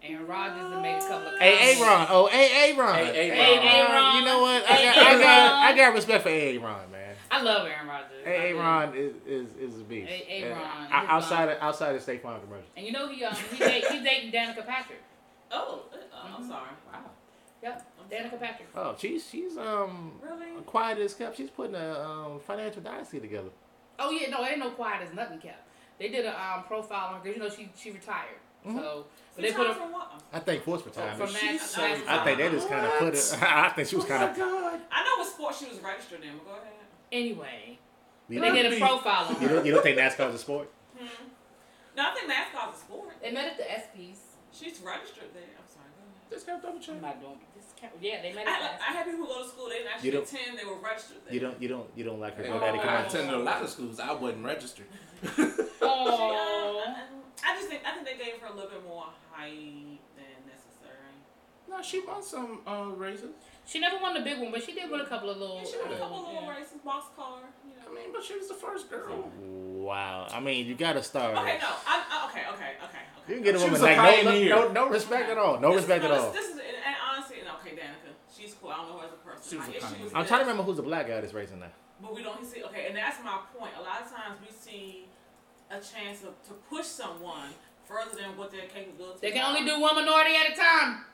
Aaron Rodgers has made a couple of comments. Aaron. Oh, Aaron. Aaron. You know what? I got respect for Aaron, man. I love Aaron Rodgers. Aaron is a beast. Aaron. Outside of State Farm commercial. And you know he's dating Danica Patrick. Oh, I'm sorry. Wow. Yep. Danica Patrick. Oh, she's really quiet as kept. She's putting a financial dynasty together. Oh yeah, no, ain't no quiet as nothing kept. They did a profile on her because she retired. Mm-hmm. So but they put her. I think forced retirement. From I think they just kind of put it. I think she was kind of. I know what sport she was registered in. But go ahead. Anyway, They get a profile on her. You don't think NASCAR is a sport? No, I think NASCAR's a sport. They met at the ESPYs. She's registered there. I'm sorry. Go ahead. Just have double check. I'm not doing this. Yeah, they met at the ESPYs. I had people who go to school. They didn't actually attend. They were registered there. You don't like her Hey, GoDaddy I commercials? attended a lot of schools. I wasn't registered. Oh. I think they gave her a little bit more height than necessary. No, she won some races. She never won the big one, but she did win a couple of little. Yeah, she won a couple of little races, box car. You know. I mean, but she was the first girl. Wow. I mean, you gotta start. Okay, no. Okay. You can get a She woman was a like pioneer. no respect at all. No respect at all. This is and honestly, okay, Danica, she's cool. I don't know her as a person. She was a pioneer. I'm trying to remember who's the black guy that's racing now. But we don't see. Okay, and that's my point. A lot of times we see a chance to push someone further than what their capabilities. They can only do one minority at a time.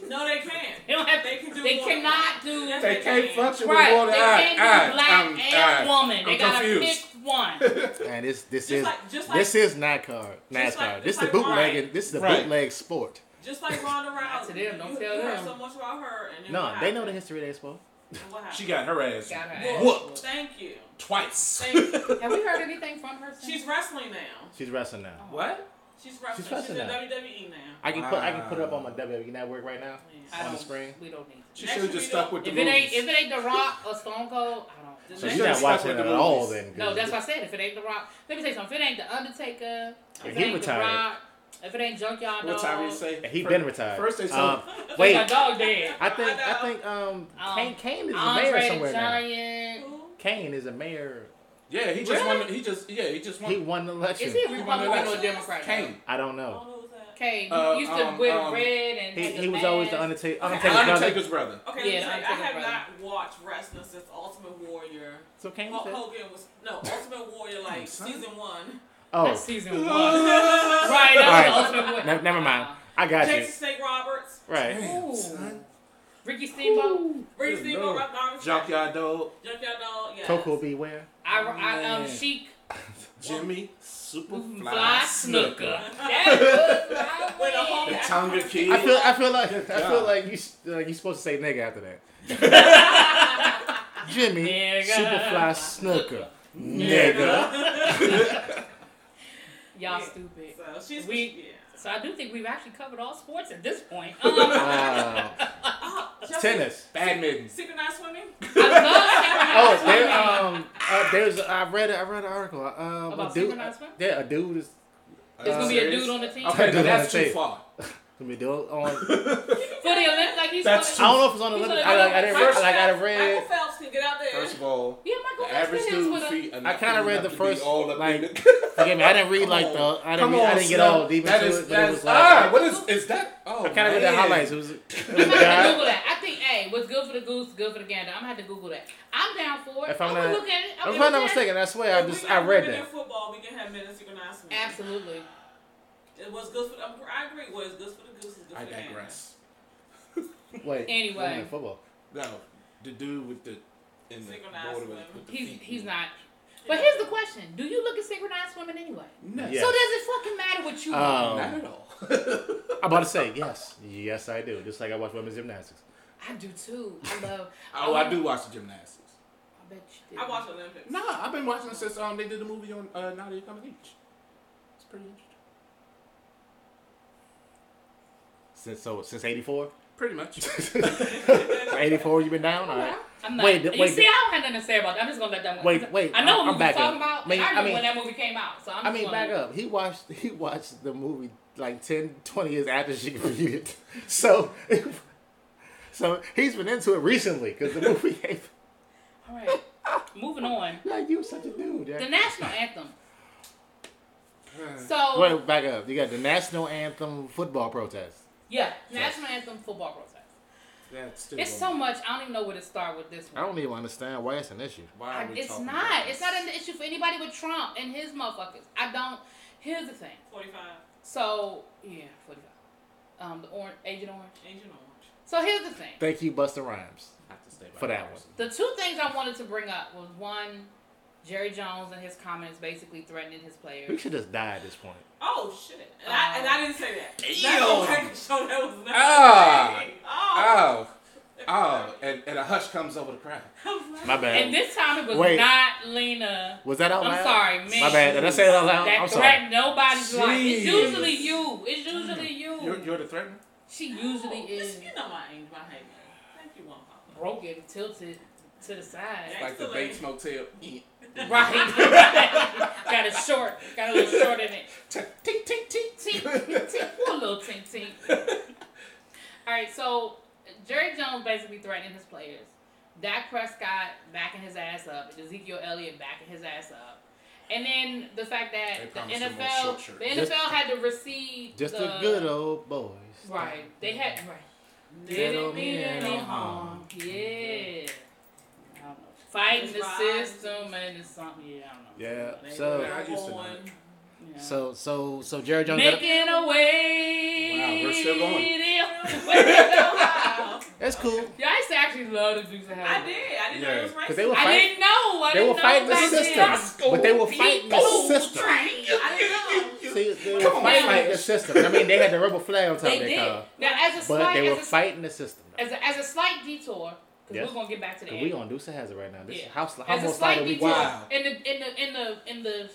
No, they can't. They don't have. They can do. They more. cannot do. Yes, They can't function with Right. more than They can't do black and woman. They I'm gotta confused. pick one. And this Just is like this is NASCAR. This is the bootleg. This is the bootleg sport. Just like Ronda Rousey. To them, don't you tell heard them. so much about her, and then No, what they know the happened? history of their sport. And what happened? She got her ass Got her ass whooped Thank you. twice. Thank you. Have we heard anything from her? Since? She's wrestling now. She's wrestling now. What? She's wrestling. She's wrestling in now. WWE now. I can put it up on my WWE Network right now. I on the don't- screen. We don't need. She should have just stuck with the If moves. it ain't The Rock or Stone Cold, I don't. So Next you're not stuck watching with it the at all movies. then. No, that's what I said. If it ain't The Rock, let me tell you something. If it ain't The Undertaker, if He it ain't retired. The Rock, if it ain't Junkyard What Dog, Tyrese say? He been retired. First they told Wait, my dog dead. I think Kane is a mayor Andre somewhere now. Giant. Who? Kane is a mayor. Yeah, he just Really? won. He just won. He won the election. Is he a He won the Republican or a election. Democrat? Kane. I don't I know. don't know who's that. Kane. He used to wear red and He was always the Undertaker. Okay, Undertaker's Undertaker's brother. brother. Okay, Yeah, listen, I Undertaker have brother. not watched wrestling since Ultimate Warrior. So Kane Hulk was there. Hogan was Ultimate Warrior like son. season 1. Oh, That's season 1. Right, that Alright. was the Ultimate Warrior. never mind. I got you. Jason Snake Roberts. Right. Ooh. Son. Ricky Steamboat. Ricky Good Steamboat, Lord. Rock Garvin. Junkyard Dog. Junkyard Dog. Yes. Coco Beware. Man. Chic. Jimmy Superfly Fly Snooker. Snooker. That was my With a whole- The way. Tonga Kid. I feel like you supposed to say nigga after that. Jimmy Nigga. Superfly Snooker. Nigga. Y'all stupid. So she's We- So I do think we've actually covered all sports at this point. Wow. Tennis. Tennis. Badminton. Synchronized swimming. I love Oh, there's I read an article. About a dude, synchronized swim? yeah, a dude is There's gonna be a dude on the team Okay, Dude now on that's the too tape. far. gonna be doing on. for the Olympics. Like he's That's gonna, I don't know if it's on the He's limit. gonna- I didn't read. Like I Michael read. Phelps can get out there. First of all, Yeah, Michael the Phelps average hits dude with a- feet. I kind of read the first all up like. in the- Forgive me, I didn't read like the. I didn't get all deep That into is it, but it was that. like. What is that? Oh, I kind of read the man. highlights. It was. I'm gonna have to guy. Google that. I think, hey, what's good for the goose is good for the gander. I'm gonna have to Google that. I'm down for it. If I'm gonna not- look at it. If I'm not mistaken, I swear If we I got read women in that. football, we can have men in synchronized swimming. Absolutely. It was good for. I agree. What is good for the goose is good I for the gander. digress. Wait. Anyway. women in football. No, the dude with the in the Synchronized border swimming. with the He's feet. he's not. But here's the question: do you look at synchronized swimming anyway? No, Yeah. So does it fucking matter what you? Um, not at all. I'm about to say yes. Yes, I do. Just like I watch women's gymnastics. I do too. I love. Oh, I do watch the gymnastics. I bet you did. I watch Olympics. Nah, I've been watching it since they did the movie on Nadia Comes Beach. It's pretty interesting. Since '84. Pretty much. 84, you been down? All right. I'm not. Wait, you wait, see, I don't have nothing to say about that. I'm just gonna let that one. Wait, I know I'm what movie back you're up. talking about. I mean- I remember I mean- when that movie came out. So I'm I just mean, gonna, back up. He watched the movie like 10, 20 years after she reviewed it. So he's been into it recently because the movie came. All right. Moving on. Like you such a dude. The Yeah. national anthem. So Wait, back up. You got the national anthem football protest. yeah, national anthem football protest. That's still It's so much. I don't even know where to start with this I one. don't even understand why it's an issue. Why are we It's talking not. about It's this? not an issue for anybody with Trump and his motherfuckers. I don't. Here's the thing. 45. So yeah, 45. The orange, Agent Orange. Agent Orange. So here's the thing. Thank you, Busta Rhymes. Have to stay by For that the one. person. The two things I wanted to bring up was one, Jerry Jones and his comments basically threatening his We players. should just die at this point. Oh shit! And I didn't say that. Damn. That's okay to show that was not. Ah. Oh. Oh, Oh, and a hush comes over the crowd. My bad. And this time it was not Lena. Was that out loud? I'm sorry, man. My bad. Did I say it out loud? That I'm threat sorry. nobody's life. It's usually you. It's usually you. You're the threatener? She usually is. You know my hate. Thank you, one papa. Broken, tilted to the side. It's like the Bates Motel. Right. Got a little short in it. Tink, tink, tink. Tink, tink. One little tink, tink. All right, so Jerry Jones basically threatening his players. Dak Prescott backing his ass up. Ezekiel Elliott backing his ass up. And then the fact that the NFL had to receive just the good old boys. Right. They had didn't mean any harm. Yeah. Fighting the system and it's something. Yeah, I don't know. Yeah. So Jerry Jones making a way. Wow, we're still going. That's cool. Yeah, I used to actually love the Dukes of Hazzard. I didn't know it was racist. They were fighting, I didn't know. They were fighting the system. But they were fighting the system. I didn't know. See, they were fighting the system. I mean, they had the rubber flag on top of their car. Now, but they were fighting the system. As a slight detour, because we're gonna get back to the end. We on Dukes of Hazzard right now. This how as a slight detour. Wow. In the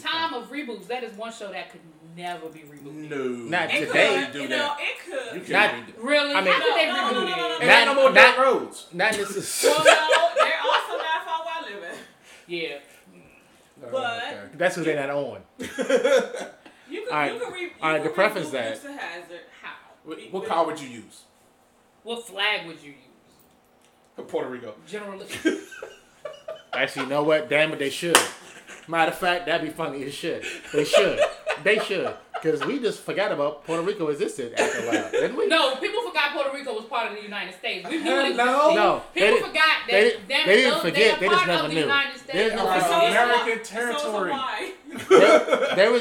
time of reboots, that is one show that could never be rebooted. No, not it today. Could. It could. You not really. I mean, how could they reboot it? Not no more dirt roads. Not necessarily. Well, no, they're also not far while living. Yeah. But that's because they're not on. You can all right, to preface that. Dukes of Hazzard. How? What car would you use? What flag would you use? Puerto Rico. Generally. Actually, you know what? Damn it, they should. Matter of fact, that'd be funny as shit. They should. Because we just forgot about Puerto Rico existed after a while, didn't we? No, people forgot Puerto Rico was part of the United States. We knew it existed. No. People forgot that they didn't forget. They just never knew. American territory. There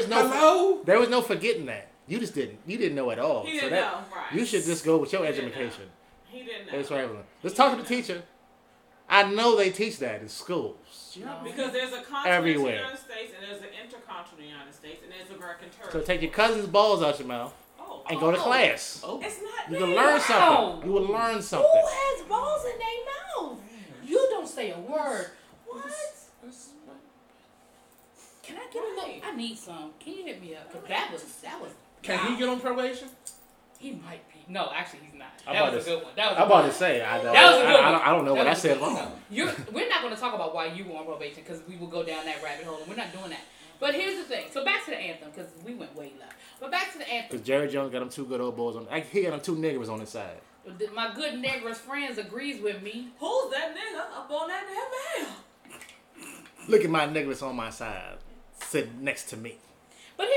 was no forgetting that. You just didn't. You didn't know at all. He didn't know. Right. You should just go with your education. He didn't know. That's right. Let's talk to the teacher. I know they teach that in schools. No, because there's a continental everywhere. United States and there's an intercontinental United States and there's American territory. So take your cousin's balls out your mouth and go to class. Oh. It's not. You can learn something. You will learn something. Who has balls in their mouth? You don't say a word. What? Can I get a little? I need some. Can you hit me up? Cause that was. Can he get on probation? He might be. No, actually, he's not. I'm That was a good one. I'm about to say. I That was a good one. don't know what I said wrong. wrong. We're not going to talk about why you were on probation because we will go down that rabbit hole, and we're not doing that. But here's the thing. So back to the anthem because we went way left. But back to the anthem. Because Jerry Jones got them two good old boys on. He got them two niggers on his side. My good Negroes friends agrees with me. Who's that nigga up on that damn mail? Look at my niggers on my side, sitting next to me. But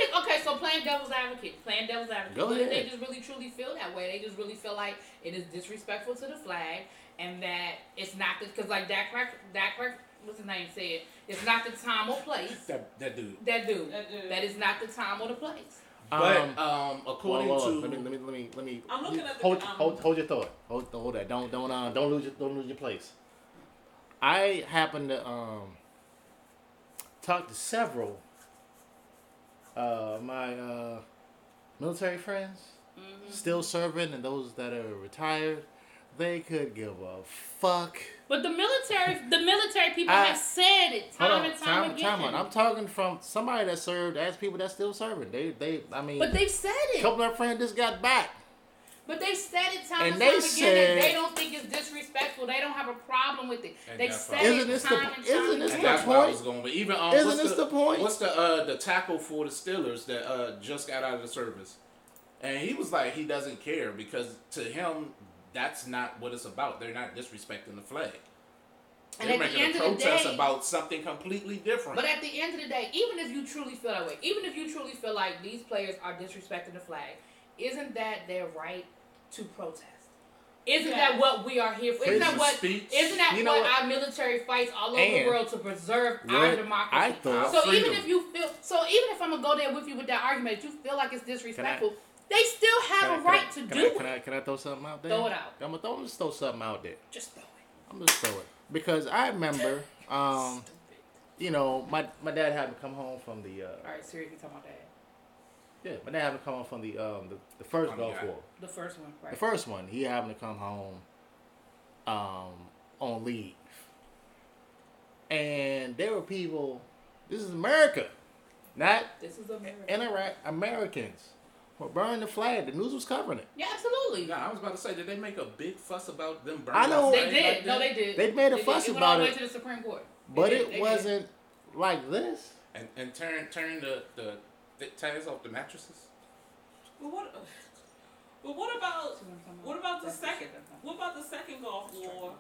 so playing devil's advocate. Go What ahead. if they just really truly feel that way? They just really feel like it is disrespectful to the flag and that it's not because like Dak what's his name said, it's not the time or place. That dude. That is not the time or the place. But according to let me. I'm looking at hold your thought. Hold that. Don't lose your place. I happen to talk to several my military friends still serving and those that are retired. They could give a fuck. But the military people have said it time and time again. I'm talking from somebody that served as people that's still serving. But they've said it. A couple of our friends just got back. But they said it time and they time said, again that they don't think it's disrespectful. They don't have a problem with it. They said it time and time Isn't this again. the point? Isn't this the point? What's the tackle for the Steelers that just got out of the service? And he was like, he doesn't care because to him, that's not what it's about. They're not disrespecting the flag. They're making a protest about something completely different. But at the end of the day, even if you truly feel that way, even if you truly feel like these players are disrespecting the flag, isn't that their right to protest? Isn't that what we are here for? Isn't that what our military fights all over the world to preserve our democracy? Even if I'm gonna go there with you with that argument, you feel like it's disrespectful. They still have a right to do it. Can I throw something out there? Throw it out. I'm gonna throw something out there. Just throw it. I'm gonna throw it because I remember, my dad had to come home from the. All right, seriously, talking about that. Yeah, my dad had to come home from the first Gulf War. The first one, right? The first one, he happened to come home, on leave, and there were people. This is America, not This is America. Iraq. Americans were burning the flag. The news was covering it. Yeah, absolutely. Yeah, I was about to say, did they make a big fuss about them burning? I know They did. No, they did. They made a fuss It went about all the way it, to the Supreme Court. but They it did. wasn't like this. And turn the tags off the mattresses. But what about the second Gulf War?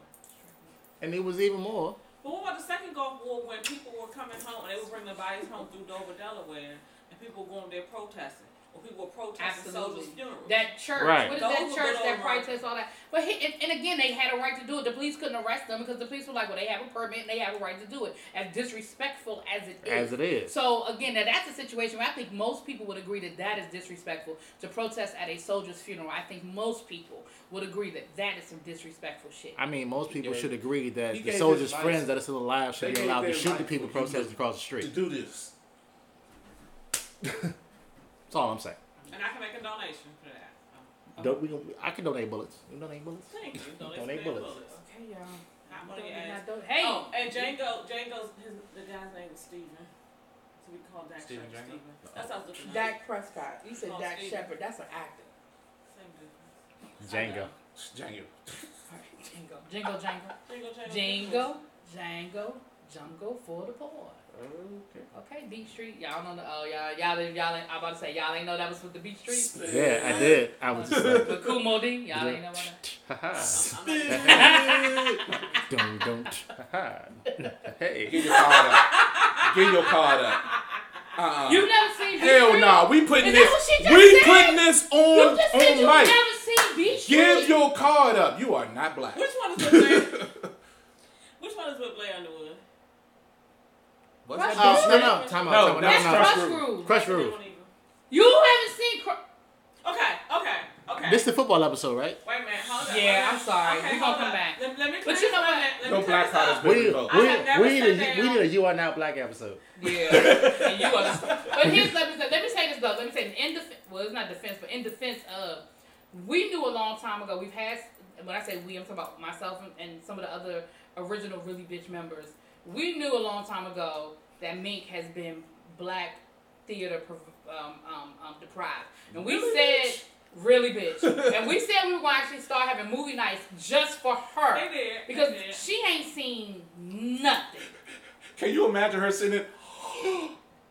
And it was even more. But what about the second Gulf War when people were coming home and they would bring their bodies home through Dover, Delaware, and people were going there protesting? Or people were protesting soldiers' funerals. That church, Right. what is Those that were church good that old protests all that? But and again, they had a right to do it. The police couldn't arrest them because the police were like, well, they have a permit and they have a right to do it. As disrespectful as it is. As it is. So again, that's a situation where I think most people would agree that is disrespectful to protest at a soldier's funeral. I think most people would agree that is some disrespectful shit. I mean, most people Yeah. should agree that He the gave soldiers' his friends life. that are still alive should They be gave allowed to their shoot the life people for you protesting across the to street. do this. That's all I'm saying. And I can make a donation for that. I can donate bullets. You donate bullets? Thank you. Donate bullets. Okay, y'all. Not money Don't- ass. Hey, Oh, and Django's the guy's name is Steven. So we call Dak Steven Shepard Django? Steven. That's how I was looking at. Dak Prescott. You said Oh, Dak Steve. Shepard. That's an actor. Same difference. Django. Django. All right, Jingle, Jingle. Jingle, Jango, Jungle for the poor. Okay. Okay, Beach Street. Y'all know the y'all ain't, I'm about to say y'all ain't know that was with the Beach Street. Yeah, I did. I was just like, With Kool Moe Dee. Y'all ain't know about that. haha. Don't. Haha. Hey. Get your card up. Get your card up. You never seen Beach Hell Street? nah. We putting Is this. that what she just We said? putting this You on just said you mic. never seen Beach Street. Give your card up. You are not black. Which one is with Blair? Which one is with Blair Underwood? What's Crush that? Groove? No. Time No, out. That's Crush Crush Groove. Groove. Crush They Groove. don't even- You haven't seen Okay. This is the football episode, right? Wait a minute, hold up. Yeah, I'm sorry. Okay, We gonna hold come up. back. Let me But you know what? Let me No clear black this card up. is good. I have never We sat need down. a You Are Not Black episode. Yeah, and you understand. But let me say this though. Let me say this. It's not defense, but in defense of, we knew a long time ago. We've had, when I say we, I'm talking about myself and some of the other original Really Bitch members. We knew a long time ago that Mink has been black theater deprived, and we said really bitch, and we said we were going to actually start having movie nights just for her. They did. Because They did. she ain't seen nothing. Can you imagine her sitting?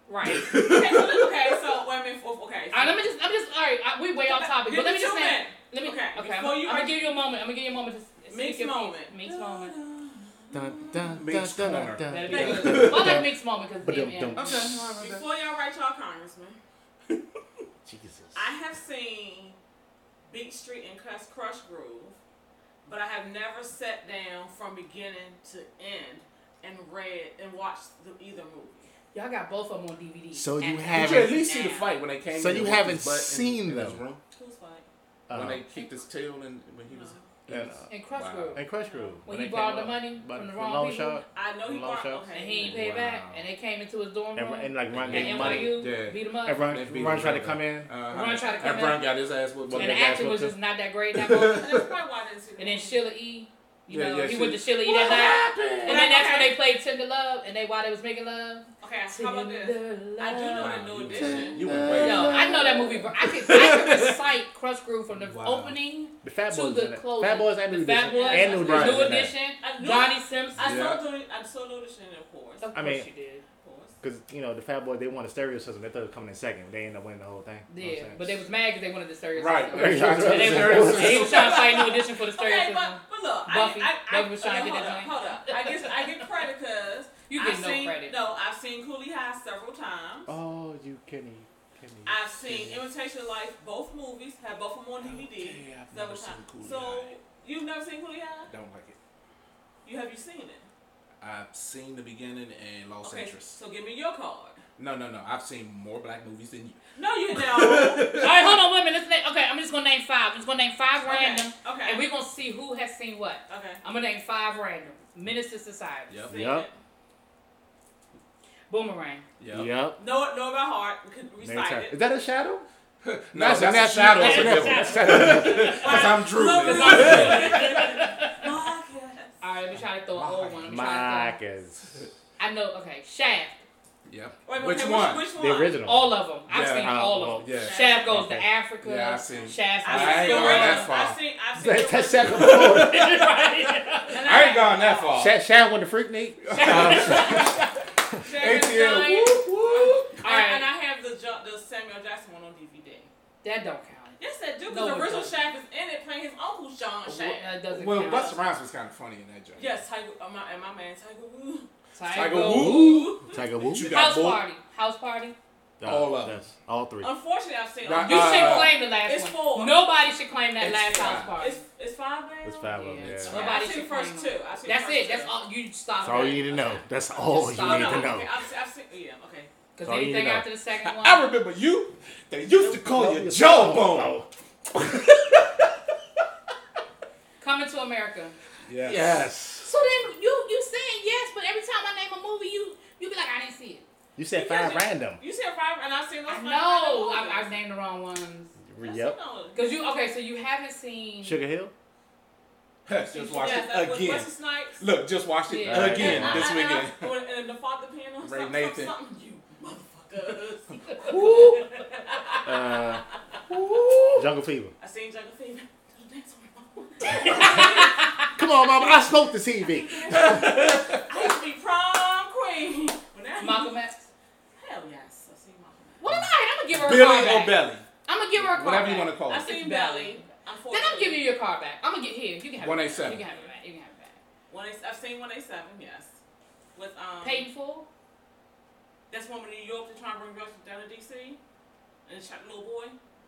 Right. Okay, so wait a minute. Okay. So, I'm just, all right, we way off topic, but let me just say, Okay, I'm before you gonna write- give you a moment. I'm gonna give you a moment to Mixed speak your piece. moment. Mixed moment. Mixed corner. That'll be good. Well, like mixed moment because Okay. Before y'all write y'all congressman, Jesus. I have seen Beach Street and Crush Groove, but I have never sat down from beginning to end and read and watched either movie. Y'all got both of them on DVD. So you And- Did have- you at least see the fight when they came? So in you and whooped haven't his butt seen in his them? room? Who's fight? When they kicked his tail and when he was. And Crush Wow. Groove. And Crush Groove. When they he borrowed came the up. money But from the from wrong Long people. Shot. I know he Long brought. shots. And Okay. he ain't paid back. And they came into his dorm room. And like Ron And gave him money. NYU Yeah. beat him up. And They beat Ron him tried to up. come in. Ron tried to come And Ron in. got his ass whooped. And the his ass acting was whooped just not that great in that moment. That's probably why I didn't see the And then movie. Sheila E. You Yeah, know, yeah, he she- went to Sheila E. What that night. happened? And then that's when Okay. they played Tender Love. And while they was making love. Okay, how about this? I do know the new edition. You went way. Yo, I know that movie. I can recite Crush Groove from the Wow. opening The Fat to Boys. the in it. closing. Fat Boys and New The Fat Edition. Boys, And New Right. New Edition. Edition, I knew- Johnny Simpson. I Yeah. saw the edition, of course. Of I course mean- you did. Of course. Because, you know, the Fat Boys, they won a stereo system. They thought it was coming in second. They ended up winning the whole thing. You know what Yeah, I'm saying? but they was mad because they wanted the stereo Right. system. Right. And they was trying to fight New Edition for the stereo Okay, system. but look, Buffy. Buffy was trying to get hold that up, joint. hold up. I get credit because You get no credit. No, I've seen Cooley High several times. Oh, you Kenny. I've seen Imitation Life, both movies, have both of them on DVD Okay, I've several never seen times. Cooley So High. you've never seen Cooley High? Don't like it. Have you seen it? I've seen the beginning and Lost Okay, Interest. so give me your card. No. I've seen more black movies than you. No, you don't. All right, hold on, wait a minute. Okay, I'm just gonna name five. I'm just gonna name five random, Okay. and we're gonna see who has seen what. Okay. I'm gonna name five random. Menace to Society. Yep. Seen Yep. it. Boomerang. Yep. Yep. Know it by heart. We could recite Is it. that a shadow? No, That's that's a a shadow. That's That's a a shadow. Because I'm Drew. Look, 'cause I'm- All right, let me try to throw an old one. Marcus. I know. Okay, Shaft. Yep. Wait, Which okay, one? Which one? The original. All of them. I've Yeah. seen all of them. Yeah. Shaft goes Okay. to Africa. Yeah, I've seen. Shaft. I ain't gone that far. I've seen That's the Shaq. And I ain't gone that far. Shaq with the freak Nate. ATL. Woo, woo. And I have the Samuel Jackson one on DVD. That don't count. Yes, that do. Because No, the it original doesn't. Shaft is in it playing his uncle Sean Shaft. That doesn't Well, count. Busta Rhymes was kind of funny in that joint. Yes, Tiger, and my man Tiger Woo. Tiger Woo. Tiger Woods. You got House both. Party. House Party. All of them. That's all three. Unfortunately, I've seen Right, You should Uh, claim the last it's one. 4. Nobody should claim that It's last 5. House Party. It's 5 now? It's 5 of them. Yeah, Yeah. it's That's Nobody I've seen should the first claim 2. them. I've seen That's the it. first That's 2. all. You stop. all you need to know. That's all you need to know. Okay, I've seen, yeah, okay. Because all you anything need to know. after the second one. I remember you. They used to call you Jawbone. Coming to America. Yes. So then you saying yes, but every time I name a movie, you be like, I didn't see it. You said 5 random. You said 5, and I've seen those. I know. I've named the wrong ones. Yep. Because so you haven't seen. Sugar Hill. Just watched it With again. Wesley Snipes. Look, just watched it Yeah. again And this weekend. And the father piano. Ray Nathan. Something, you motherfuckers. Jungle Fever. I seen Jungle Fever. Dance on Come on, mama. I smoked the TV. I used to be prom queen. But now Malcolm X. Hell yes, I seen Malcolm X. Well, alright, I'm gonna give her a Billy card or back. Belly. I'm gonna give her a card Whatever back. you want to call I it. seen It's Belly. Then I'm giving you your card back. I'm gonna get here. You can have it. 187. You can have it back. You can have it back. I've seen 187. Yes. With Paid in full. That's one with New York. They're trying to bring drugs down to DC. And shot the little boy.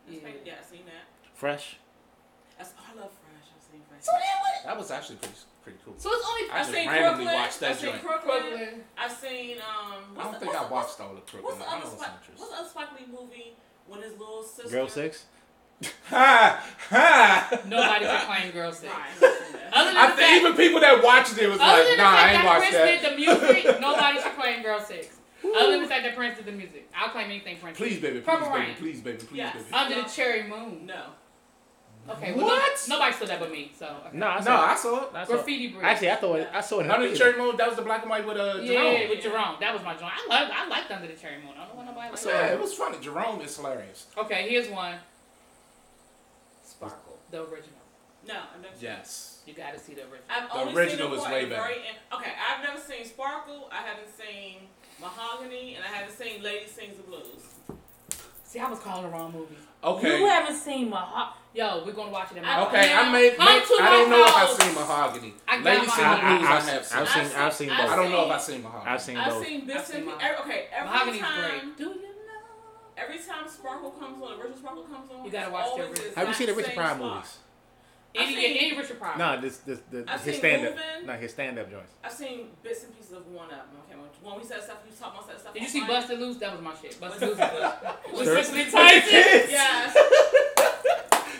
Yeah, I seen that. Fresh. I love Fresh. I've seen Fresh. So then what? That was actually pretty cool. So it's only. I I've just seen randomly Crooklyn. watched that I've seen joint. Crooklyn. I've seen I don't think I watched all of Crooklyn. What's the I other know Spike? it's What's the other Spike Lee movie when his little sister? Girl 6. Ha! Ha! Nobody can claim Girl 6. Right, I've seen that. Other than I the think fact, even people that watched it was other like, than the nah, I fact ain't that watched Prince that. did the music, nobody should claim Girl 6. Other than the fact that Prince did the music, I'll claim anything Prince. Please, did. baby, please, Purple baby, Rain. please, baby, please, Yes. baby. Under the Cherry Moon. No. Okay. Well, What? nobody saw that but me. So. Okay. No, I No, saw I saw it. it. I saw it. Graffiti Bridge. Actually, I saw it in the Under the theater. Cherry Moon, that was the black and white with Yeah, Jerome. with Jerome. That was my joint. I liked Under the Cherry Moon. I don't know why nobody liked Yeah, that. it was funny. Jerome is hilarious. Okay, here's one. Sparkle, the original. No, I've never seen it. Yes. You got to see the original. I've The only original seen is the way part better. Okay, I've never seen Sparkle. I haven't seen Mahogany, and I haven't seen Lady Sings the Blues. See, I was calling the wrong movie. Okay. You haven't seen Mahogany. Yo, we're gonna watch it in my Okay, yeah. I made. Come to I don't my know if house. I've seen Mahogany. I got Lady Sing the Mahogany. Blues, I have seen. I've seen both. I don't know if I've seen Mahogany. I've seen I've both. seen bits I've seen and Mahogany. okay. Every Mahogany's time, great. Do you know? every time Sparkle comes on, original Sparkle comes on. You gotta it's watch the always original. the Have you seen the exact Richard same Pryor spot. movies? Any Richard Pryor. No, I've his seen stand up. Moving. No, his stand up joints. I've seen bits and pieces of one of them. Okay, when we said stuff, you talk about that stuff. Did you see online. Busted Loose? That was my shit. Busted Loose was Sir? Cicely Tyson. Yes.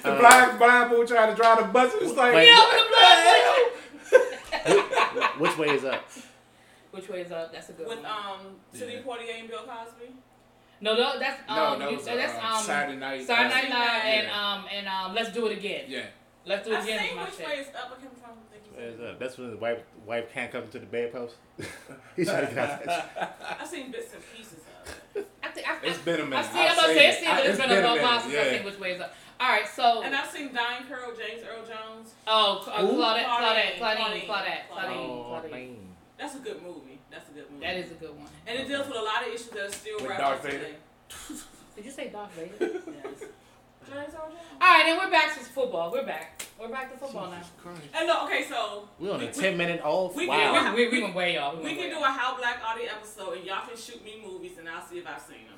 The blind boy trying to drive the bus. It's like, Wait. Yeah, what with the the hell? Which way is up? Which way is up? That's a good With one. Sidney Yeah. Poitier and Bill Cosby. No, that's No, that was that's Saturday Night. Saturday Night Live Yeah. and Let's Do It Again. Yeah. Let's Do It I've Again is seen my which shit. way is up. I can't trying to think. Which way is up? That's when the wife can't come to the bedpost. He's trying to get out that I've seen bits and pieces of it. It's been a minute. I see. I'm about to say it's been a minute, while since I've yeah. seen which way is up. All right, so And I've seen Dying Curl, James Earl Jones. Claudette. Oh, man. That's a good movie. That's a good movie. That is a good one. And it deals with a lot of issues that are still With wrapped Darth up Vader? today. Did you say Darth Vader? Yes. James Earl Jones. All right, and we're back to football. We're back to football now. And look, okay, so We on a we- 10-minute off. we- Wow. We went way off. we can do a How Black Audie episode, and y'all can shoot me movies, and I'll see if I've seen them.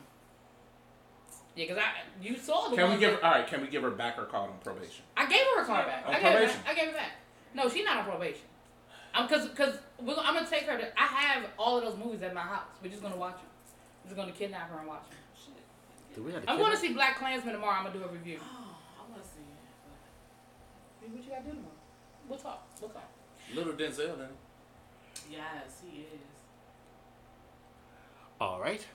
Yeah, because you saw the Can we ones give that- her? All right. Can we give her back her card on probation? I gave her car back. On I gave her probation? back. I gave her back. No, she's not on probation. Because I'm gonna take her to. I have all of those movies at my house. We're just gonna watch them. We're just gonna kidnap her and watch them. Do we have I'm going to see Black Klansman tomorrow. I'm gonna do a review. Oh, I want to see it. What you gotta do tomorrow? We'll talk. Little Denzel, then. Yes, he is. All right.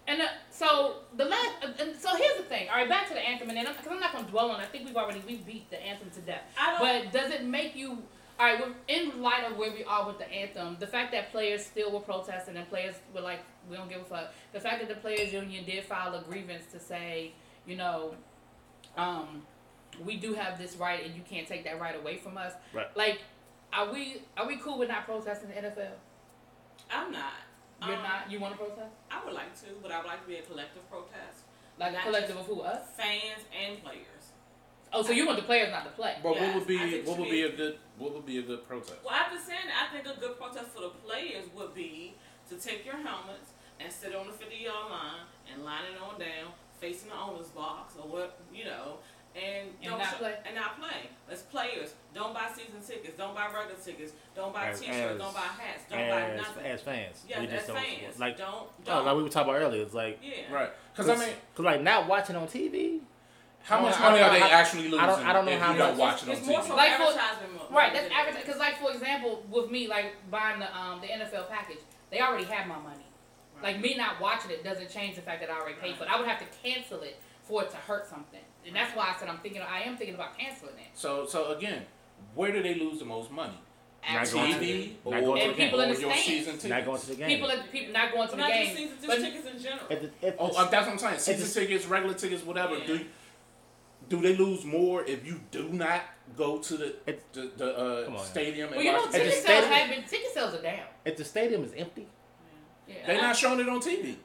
And so the last. So here's the thing. All right, back to the anthem, and then because I'm not gonna dwell on it. I think we beat the anthem to death. I don't. But does it make you All right, well, in light of where we are with the anthem, the fact that players still were protesting and players were like, we don't give a fuck. The fact that the players union did file a grievance to say, we do have this right and you can't take that right away from us. Right. Like, are we cool with not protesting the NFL? I'm not. You're not? You want to protest? I would like to, but I would like to be a collective protest. Like a collective of who? Us? Fans and players. Oh, so you want the players not to play? But yes, what would be a good protest? Well, after saying that, I think a good protest for the players would be to take your helmets and sit on the 50-yard line and line it on down, facing the owner's box or what, and not play. As players, don't buy season tickets, don't buy regular tickets, don't buy T-shirts, don't buy hats, don't buy nothing. As fans, yeah, we just as don't fans, like. Don't. Like we were talking about earlier, it's like right. Because like not watching on TV. How much money are they actually losing? I don't know how much. Don't watch it on it's TV. more so like advertising. Right, that's advertising. Because, like, for example, with me, like, buying the NFL package, they already have my money. Right. Like, me not watching it doesn't change the fact that I already paid for it. I would have to cancel it for it to hurt something. And that's why I said I am thinking about canceling it. So again, where do they lose the most money? Not going to TV the game. Or your season tickets? Not going to the game. People not going to the game. Not just season tickets in general. That's what I'm saying. Season tickets, regular tickets, whatever. Yeah. Do they lose more if you do not go to the stadium? Well, ticket sales are down. If the stadium is empty, they're not showing it on TV.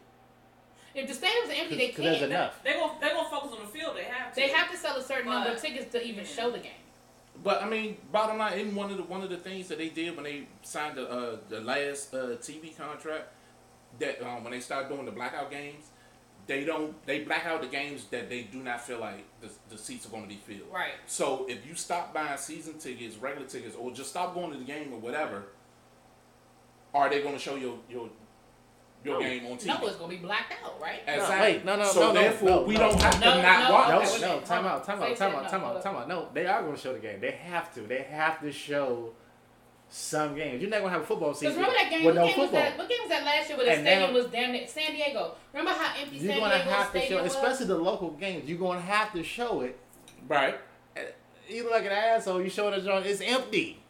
If the stadium's empty, they can't. There's enough. They're gonna focus on the field. They have to sell a certain number of tickets to even show the game. But I mean, bottom line, in one of the things that they did when they signed the last TV contract, that when they started doing the blackout games. They black out the games that they do not feel like the seats are going to be filled. Right. So if you stop buying season tickets, regular tickets, or just stop going to the game or whatever, are they going to show your game on TV? No, it's going to be blacked out, right? Exactly. No. So therefore, we don't have to not watch. No, time out. No, they are going to show the game. They have to. They have to show some games. You're not gonna have a football season. Remember that game? With no football. What game was that last year? Where the stadium was damn near San Diego. Remember how empty San Diego stadium was? Especially the local games. You're gonna have to show it. Right. You look like an asshole. You show it. It's empty.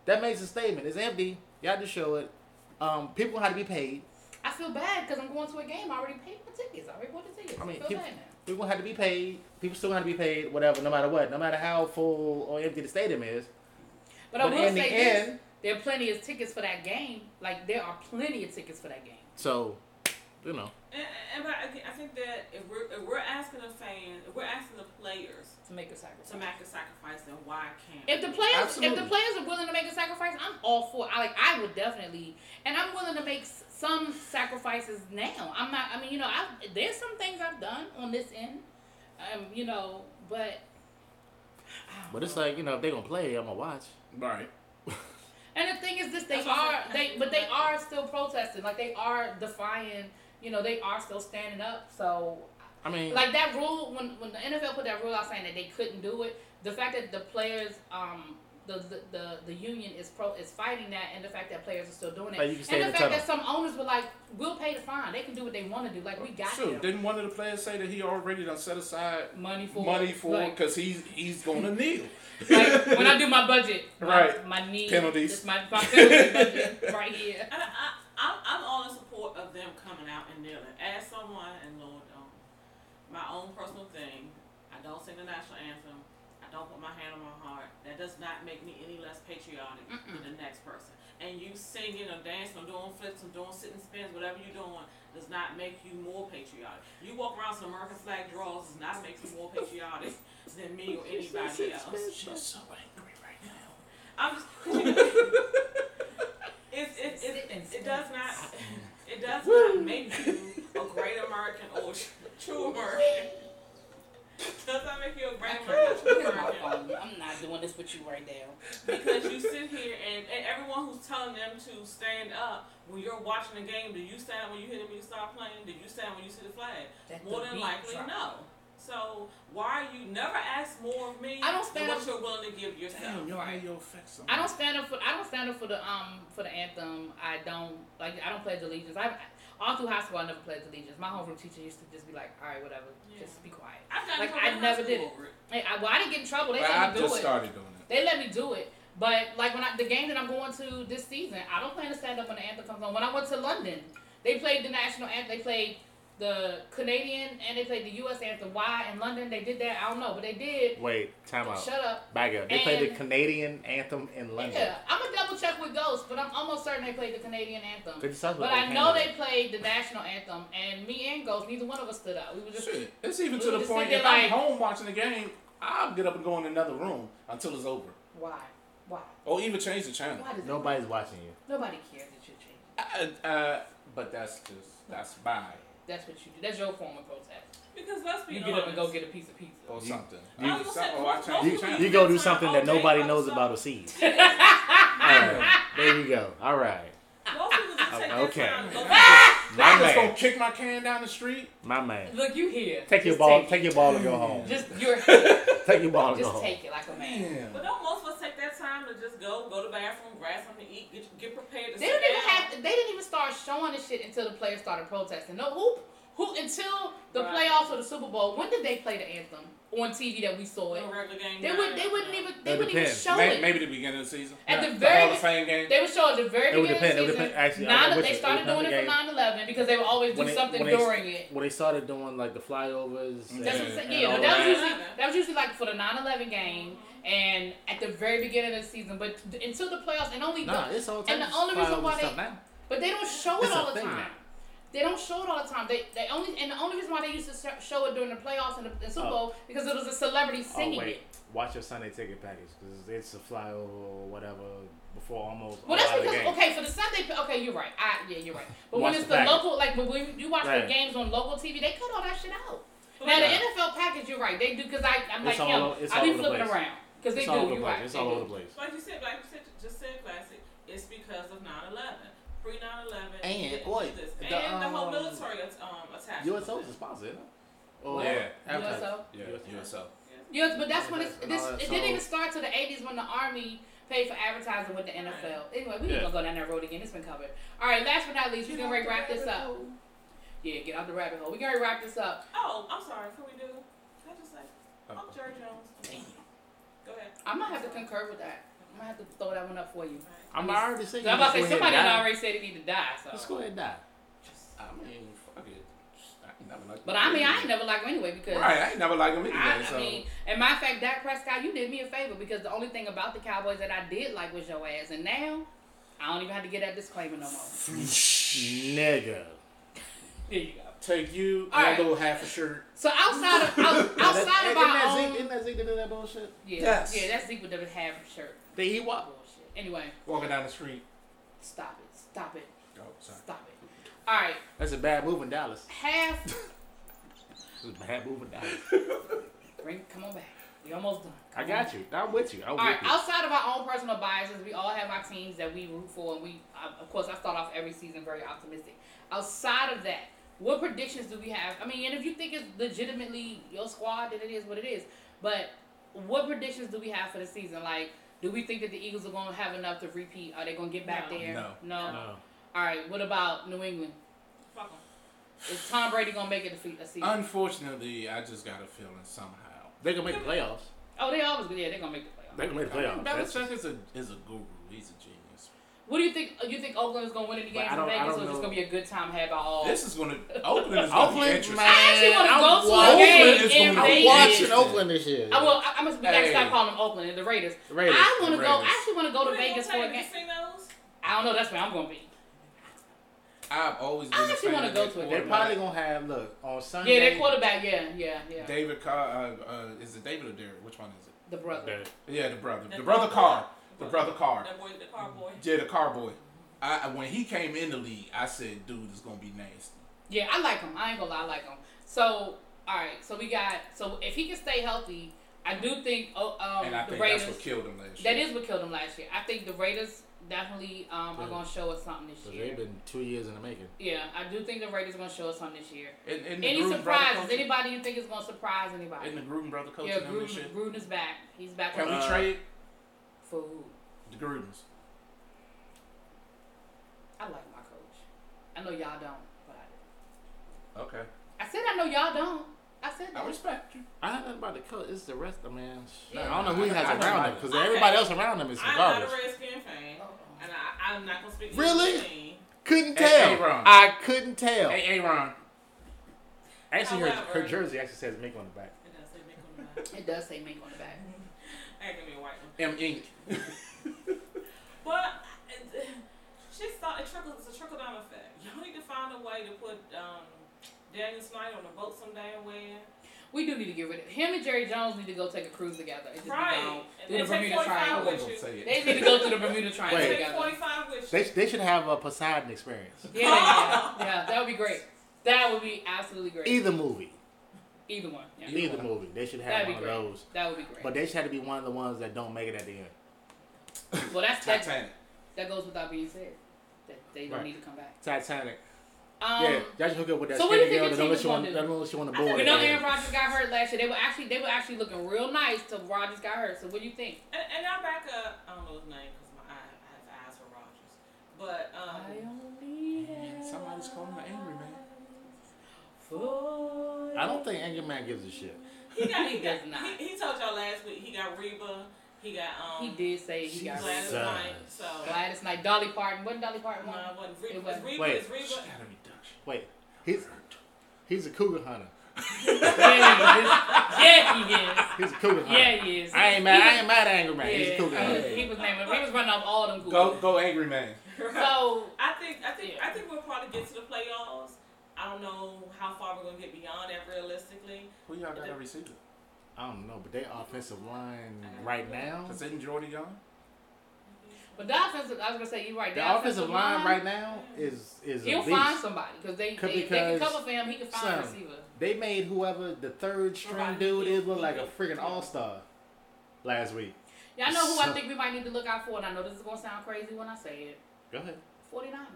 That makes a statement. It's empty. You have to show it. People have to be paid. I feel bad because I'm going to a game. I already paid for tickets. I already bought the tickets. I mean, feel bad now. People have to be paid. People still have to be paid. Whatever. No matter what. No matter how full or empty the stadium is. But I will say this, there are plenty of tickets for that game. Like, there are plenty of tickets for that game. So, But I think that if we're asking the fans, if we're asking the players to make a sacrifice, then why can't if the players are willing to make a sacrifice, I'm all for it. I would definitely, and I'm willing to make some sacrifices now. I'm not. I mean, there's some things I've done on this end, but. But it's like, if they're gonna play, I'm gonna watch. Right. And the thing is this, they are still protesting. Like, they are defying, they are still standing up. So, I mean, like that rule, when the NFL put that rule out saying that they couldn't do it, the fact that the players, the union is fighting that, and the fact that players are still doing it, and the fact that some owners were like, we'll pay the fine. They can do what they want to do. Like, we got them. Didn't one of the players say that he already done set aside money for because he's gonna kneel? Like, when I do my budget, my knee penalties, it's my penalty budget right here. And I'm all in support of them coming out and kneeling. As someone, and Lord, my own personal thing, I don't sing the national anthem. I don't put my hand on my heart. That does not make me any less patriotic than the next person. And you singing or dancing or doing flips or doing sitting spins, whatever you're doing, does not make you more patriotic. You walk around some American flag draws does not make you more patriotic than me or anybody else. She's so angry right now. I'm just. It does not make you a great American or true American. Does that make you a great American? I'm not doing this with you right now. Because you sit here and everyone who's telling them to stand up when you're watching the game, do you stand up when you hear the music start playing? Do you stand when you see the flag? More than likely, no. So why you never ask more of me? I don't stand than up. what you're willing to give yourself. Damn, your Right. radio affects I don't stand up for the anthem. I don't pledge allegiance. All through high school I never pledged allegiance. My homeroom teacher used to just be like, all right, whatever, just be quiet. I've done Like it I never did it. I didn't get in trouble. They let I me do just it. started doing it. They let me do it. But like the game that I'm going to this season, I don't plan to stand up when the anthem comes on. When I went to London, they played the national anthem. They played the Canadian and they played the U.S. anthem. Why in London they did that? I don't know, but they did. Wait, time out. Shut up. Back up. They played the Canadian anthem in London. Yeah, I'm gonna double check with Ghost, but I'm almost certain they played the Canadian anthem. But I know they played the national anthem, and me and Ghost, neither one of us stood up. We were just. Shit, it's even we to were the just point sitting if there I'm home watching the game, I'll get up and go in another room until it's over, Why? or even change the channel. Why does Nobody's watching you. Nobody cares that you're changing. But that's by That's what you do. That's your form of protest. Because let's be You honest. get up and go get a piece of pizza. or something. you- I change the channel. You go do something that nobody knows about or sees. Alright, there you go. All right. Most people just take Okay. their time. My I'm just gonna man. kick my can down the street. My man. Look, you here. Take your Just ball. Take Take your ball and go home. Just you're. Take your ball and go Just home. take it like a man. But don't most of us take that time to just go to the bathroom, grab something to eat, get prepared to They sit didn't even down? they didn't even start showing the shit until the players started protesting. No, who until the Right. playoffs or the Super Bowl. When did they play the anthem on TV that we saw it? No regular game. They wouldn't even It depends. show it. Maybe the beginning of the season. At the The very Hall of Fame game. They would show at the very It would beginning depend. of It the would season. depend. Actually, I'm with They you. started It would doing it depend for on the 9/11 because they would always do When they- something when they- during it. When they started doing like the flyovers. That's what I'm saying. Yeah, all but that was that. usually like for the 9/11 game and at the very beginning of the season. But until the playoffs, and only Nah, it's all and the types only of reason flyover why stuff now. but they don't show it It's a all the thing time. now. They don't show it all the time. They only and the only reason why they used to show it during the playoffs and the Super Bowl because it was a celebrity singing wait. it. Watch your Sunday ticket package because it's a flyover or whatever before almost. Well, all that's out of because the game. okay for the Sunday. Okay, you're right. You're right. But Watch when it's the the package. local, like when you watch Right. the games on local TV, they cut all that shit out. But Now the yeah. NFL package, you're right. They do because I'm It's like all him. it's I all be over the flipping place. around because they It's do. all over the You're place. right. It's They all do. over the place. Like you said, just said, classic. It's because of 9/11. Pre 9/11. And, the whole the, military attachment. USO is a sponsor, isn't it? What? Yeah. USO. Yeah, USO. Yes, but that's when it So- didn't even start to the 80s when the Army paid for advertising with the NFL. Anyway, we Yeah. ain't gonna go down that road again. It's been covered. All right, last but not least, we're gonna wrap this up. Yeah, get out the rabbit hole. We're gonna wrap this up. Oh, I'm sorry. Before we do, can I just say, I'm Jerry Jones. Go ahead. I'm gonna have to concur with that. I'm gonna have to throw that one up for you. I'm already saying. So I'm about to say somebody already said he need to die. So. Let's go ahead and die. I mean, fuck it. I ain't never liked But him I mean, I anyway. ain't never liked him anyway because. Right, I ain't never liked him anyway. I So mean, and matter of fact, Dak Prescott, you did me a favor because the only thing about the Cowboys that I did like was your ass, and now I don't even have to get that disclaimer no more. Nigga. Here you go. take you All and right. a little half a shirt. So outside of outside of our own, Isn't that Zeke that did that bullshit? yeah, Yes. yeah, that's Zeke with the half shirt. Did he walk? Bullshit. Anyway, Walking down the street. stop it, stop it, Oh, sorry. stop it. All right, That's a bad move in Dallas. half. That's a bad move in Dallas. Come on back. We almost done. I got you. I'm with you. I'm All with right, you. outside of our own personal biases, we all have our teams that we root for, and of course, I start off every season very optimistic. Outside of that, what predictions do we have? I mean, and if you think it's legitimately your squad, then it is what it is. But what predictions do we have for the season? Like, do we think that the Eagles are going to have enough to repeat? Are they going to get back No. there? No. No. All right, what about New England? Fuck 'em. Is Tom Brady going to make it a season? Unfortunately, I just got a feeling somehow. They can make the playoffs. Oh, they always good. Yeah, they're going to make the playoffs. They can make the playoffs. That's- Belichick is a guru. He's a genius. What do you think? You think Oakland is going to win any But games I in don't- I Vegas, don't or just know. going to be a good time had by all? This is gonna Oakland is gonna be Oakland, interesting. man. I actually want to I'm go to a watching- game Oakland is in gonna be I'm Vegas. watching Oakland this year. I must be gotta Hey. stop calling them Oakland and the Raiders. The Raiders. I want to The go. I Raiders. actually want to go to Who they Vegas gonna for a take game. casinos? I don't know. That's where I'm going to be. I've always been I a actually fan wanna of go their to it. They're quarterback. probably gonna have on Sunday. Yeah, their quarterback. Yeah. David Carr. Is it David or Derek? Which one is it? The brother. Yeah, the brother. That The brother boy. Carr. The brother Carr. That boy, the car boy. Yeah, the Carr boy. When he came in the league, I said, dude, it's gonna be nasty. Yeah, I like him. I ain't gonna lie, I like him. So, all right. So we got. So if he can stay healthy, I do think. And I the think Raiders. that's what killed him last That year. is what killed him last year. I think the Raiders definitely are going to show us something this year. They've been 2 years in the making. Yeah, I do think the Raiders are going to show us something this year. Any surprises? Anybody you think is going to surprise anybody? Isn't the Gruden brother coaching them this year? Gruden is back. He's back. Can we trade? For who? The Grudens. I like my coach. I know y'all don't, but I do. Okay. I said I know y'all don't. I said that. I respect you. I don't know about the coach. It's the rest of man. Yeah. I don't know who he has around him because everybody else around him is some garbage. I'm not a Redskin fan, and I'm not gonna speak. Really? Couldn't tell. I couldn't tell. Hey, Ron. Actually, her jersey actually says "Mink" on the back. It does say Mink on the back. It does say Mink on the back. I ain't gonna be a white one. M. Ink. But it's a trickle down effect. Y'all need to find a way to put Daniel Snyder on a boat some damn way. We do need to get rid of him and Jerry Jones need to go take a cruise together. And just right. Do the Bermuda Triangle. They need to go through the Bermuda Triangle together. 45 with you. They should have a Poseidon experience. Yeah, that would be great. That would be absolutely great. Either movie. Either one. Yeah. Either movie. They should have one of those. That would be great. But they should have to be one of the ones that don't make it at the end. Well, that's Titanic. That goes without being said. That they don't need to come back. Titanic. Yeah, y'all should hook up with that so skinny girl that don't let you on the board. We know Aaron Rodgers got hurt last year. They were actually looking real nice till Rodgers got hurt. So what do you think? And I'll back up. I don't know his name because I have eyes for Rodgers. But somebody's calling an angry man. I don't think Angry Man gives a shit. He told y'all last week he got Reba. He got He did say he got Gladys Knight. So Gladys Knight, Dolly Parton. Wasn't Dolly Parton one? No, it wasn't. Reba. Wait. It's Reba. Wait. He's a cougar hunter. Yeah, he is. He's a cougar hunter. Yeah, he is. I ain't mad at Angry Man. He's a cougar hunter. He was running off all them cougars. Go Angry Man. So I think we'll probably get to the playoffs. I don't know how far we're gonna get beyond that realistically. Who y'all got a receiver? I don't know, but their offensive line right now. Isn't Jordy young? But the offensive, I was gonna say you're right. The offensive line right now is he'll find somebody because they can cover for him. He can find a receiver. They made whoever the third string dude is look like a freaking all-star last week. Yeah, I know who I think we might need to look out for, and I know this is gonna sound crazy when I say it. Go ahead. 49ers.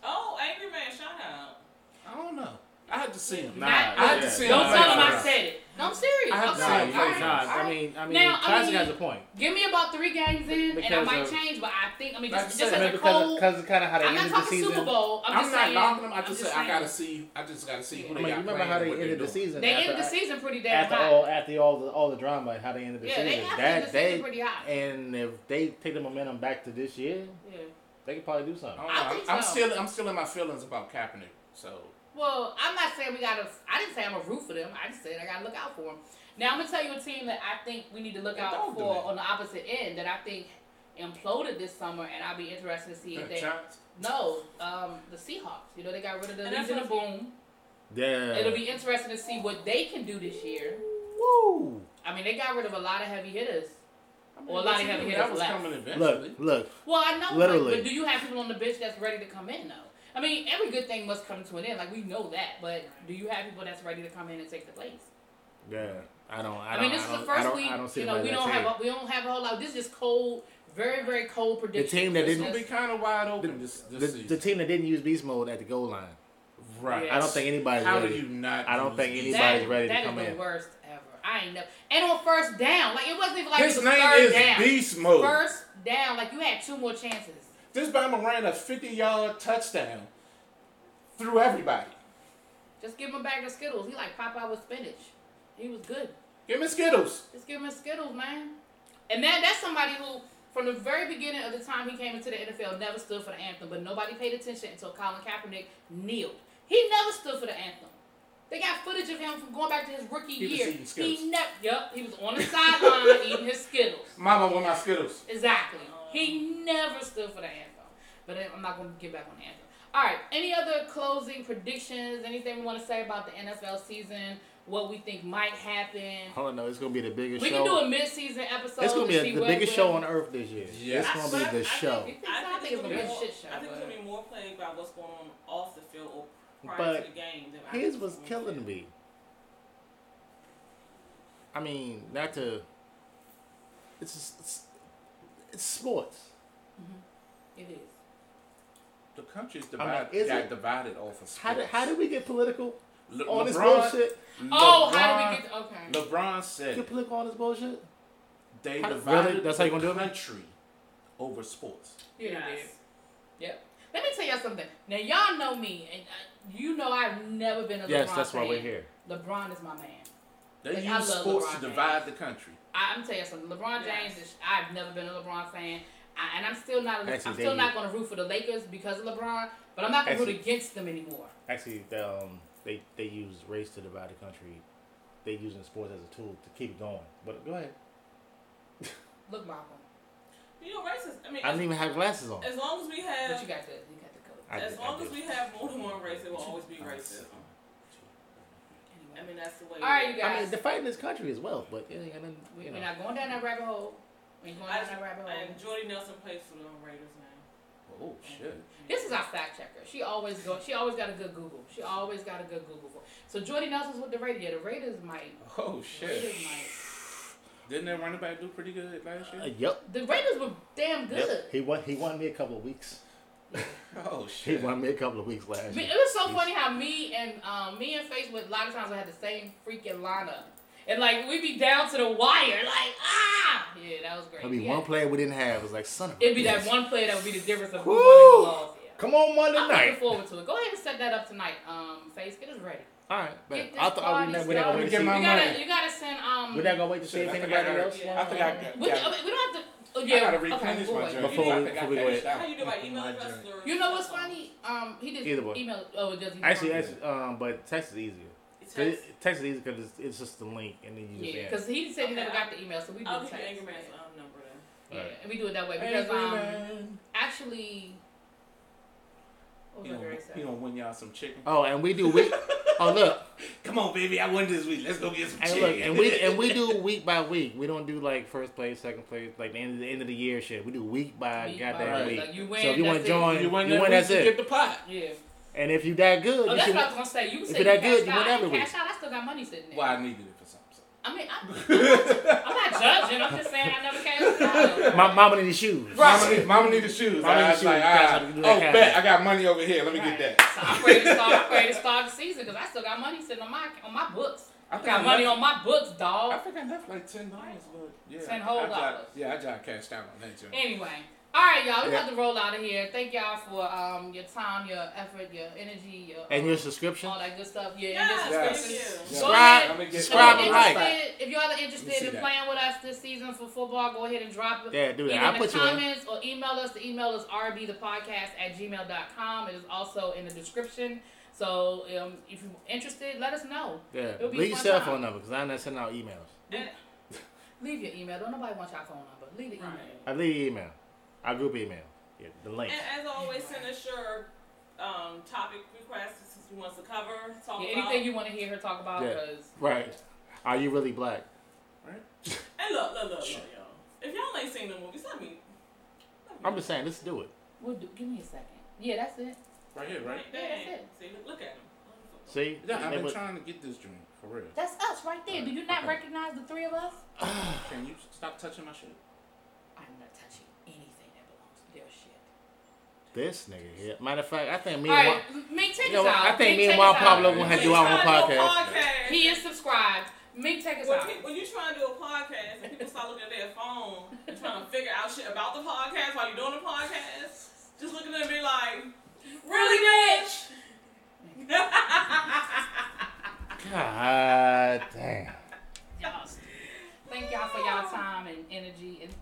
Oh, Angry Man, shout out. I don't know. I had to see him. I had to see him. Don't tell him I said it. No, I'm serious. I mean, Classic has a point. Give me about 3 games in, and I might change, but I think, just as a cold. Because it's kind of how they ended the season. Super Bowl. I'm not knocking them. I just gotta see who they got. You remember how they ended the season? They ended the season pretty damn high. After all the drama, how they ended the season. Yeah, they ended the season pretty high. And if they take the momentum back to this year, they could probably do something. I'm still in my feelings about Kaepernick. So. Well, I'm not saying I didn't say I'm a root for them. I just said I gotta look out for them. Now I'm gonna tell you a team that I think we need to look out for on the opposite end that I think imploded this summer, and I'll be interested to see if they. The Seahawks. You know they got rid of the Legion of Boom. Yeah. It'll be interesting to see what they can do this year. Woo! I mean, they got rid of a lot of heavy hitters. Or a lot of heavy hitters left. Look. Well, I know, literally. But do you have people on the bench that's ready to come in though? I mean, every good thing must come to an end. Like, we know that. But do you have people that's ready to come in and take the place? Yeah. I mean, this is the first week. We don't have a whole lot. This is just cold, very, very cold predictions. The team that didn't be kind of wide open this season. The team that didn't use beast mode at the goal line. Right. Yes. I don't think anybody's ready. How do you not? I don't think anybody's ready to come in. That is the worst ever. I ain't never. And on first down, like it wasn't even like his it was name third is down. Beast Mode. First down, like you had 2 more chances. This Bama ran a 50-yard touchdown through everybody. Just give him a bag of Skittles. He like Popeye with spinach. He was good. Give me Skittles. Just give him Skittles, man. And that's somebody who, from the very beginning of the time he came into the NFL, never stood for the anthem. But nobody paid attention until Colin Kaepernick kneeled. He never stood for the anthem. They got footage of him from going back to his rookie year. He was on the sideline eating his Skittles. Mama want my Skittles. Exactly. He never stood for the anthem. But I'm not going to get back on the anthem. All right. Any other closing predictions? Anything we want to say about the NFL season? What we think might happen? Oh no, it's going to be the biggest show. We can do a mid-season episode. It's going to be the biggest show on earth this year. Yes. It's going to be the show. I think it's going to be a shit show. I think it's going to be more played by what's going on off the field or prior to the game. His was killing me. I mean, not to. It's sports. Mm-hmm. It is. The country's divided, divided off of sports. How did we get political on this LeBron, bullshit? How did we get... Okay. LeBron said... Get political on this bullshit? They divided really? That's how you gonna do it? country over sports. Yeah, yes. They did. Yep. Let me tell y'all something. Now, y'all know me, and you know I've never been a LeBron fan. Yes, that's why we're here. LeBron is my man. They use sports LeBron to divide the country. I'm telling you something. LeBron James I've never been a LeBron fan. And I'm still not. I'm still not going to root for the Lakers because of LeBron. But I'm not going to root against them anymore. Actually, they use race to divide the country. They using sports as a tool to keep it going. But go ahead. Look, Malcolm. You know, racist. I mean, I didn't even have glasses on. As long as we have. But you got the color. As long as we have more than one race, it will always be racism. I mean, that's the way. All right, you guys. I mean, dividing this country as well, but we're not going down that rabbit hole. And Jordy Nelson plays for the Raiders now. Oh shit! This is our fact checker. She always got a good Google. So Jordy Nelson's with the Raiders. Yeah, the Raiders might. Oh shit! Didn't that running back do pretty good last year? Yep. The Raiders were damn good. Yep. He won me a couple of weeks. Oh shit! He won me a couple of weeks last year. It was so funny how me and Face with a lot of times I had the same freaking lineup. And like we be down to the wire, yeah, that was great. It'd be one player we didn't have. It was like son of a It'd be that one player that would be the difference of who won and lost. Yeah. Come on Monday night. I'm looking forward to it. Go ahead and set that up tonight. Face, get us ready. All right, but I thought we're not gonna wait to see. You gotta send We're not gonna wait to see if anybody else. I think I got. We don't have to. I gotta replenish my journey. Before we go ahead. How you do by email address? You know what's funny? He just email. Oh, does he? Actually, but text is easier. Text is easy because it's just the link and then you just because he said he never got the email, so we do text. Angry Man's number then. Yeah, and we do it that way because actually. He gonna win y'all some chicken. Oh, and we do week. Oh look, come on, baby, I won this week. Let's go get some chicken. Look, and we do week by week. We don't do like first place, second place, like the end of the year shit. We do week by goddamn week. Like you win, so if you want to join, you win. That's it. Get the pot. Yeah. And if you that good, that's what I was gonna say. You if you're that good, you win every week. Cash out, I still got money sitting there. Well, I needed it for something. I mean, I'm not judging. I'm just saying I never cashed out. Mama need the shoes. Right. Mama need the shoes. I was like, bet I got money over here. Let me get that. So I'm ready to start the season because I still got money sitting on my books. I got money on my books, dog. I think I left like $10, but yeah. $10 whole dollars. Yeah, I just cashed out on that too. Anyway. All right, y'all. We have to roll out of here. Thank y'all for your time, your effort, your energy, and your subscription, all that good stuff. Yeah, and your subscription. Subscribe and like. If y'all are interested in playing with us this season for football, go ahead and drop it. Yeah, do that. I'll put in the comments or email us. The email is rbthepodcast@gmail.com. It is also in the description. So if you're interested, let us know. Yeah, leave your cell phone number because I'm not sending out emails. Leave your email. Don't nobody want your phone number. Leave the email. I leave your email. Our group email. Yeah, the link. And as always, send us your topic requests you want us to cover, talk about. Anything you want to hear her talk about. Yeah. Right. Are you really black? Right. And look, y'all. If y'all ain't seen the movies, let me I'm just saying, let's do it. Give me a second. Yeah, that's it. Right here, right? Yeah, that's it. See, look at him. See? Yeah, I've been trying to get this drink, for real. That's us right there. Do you not recognize the three of us? Can you stop touching my shit? I'm not touching anything that belongs to their shit. This nigga here. Matter of fact, I think me take us out. I think me and Juan Pablo gonna have to do our own podcast. He is subscribed. Take us out. When you trying to do a podcast and people start looking at their phone and trying to figure out shit about the podcast while you're doing the podcast, just looking at it and be like, really, bitch? God damn. Thank y'all for y'all time and energy and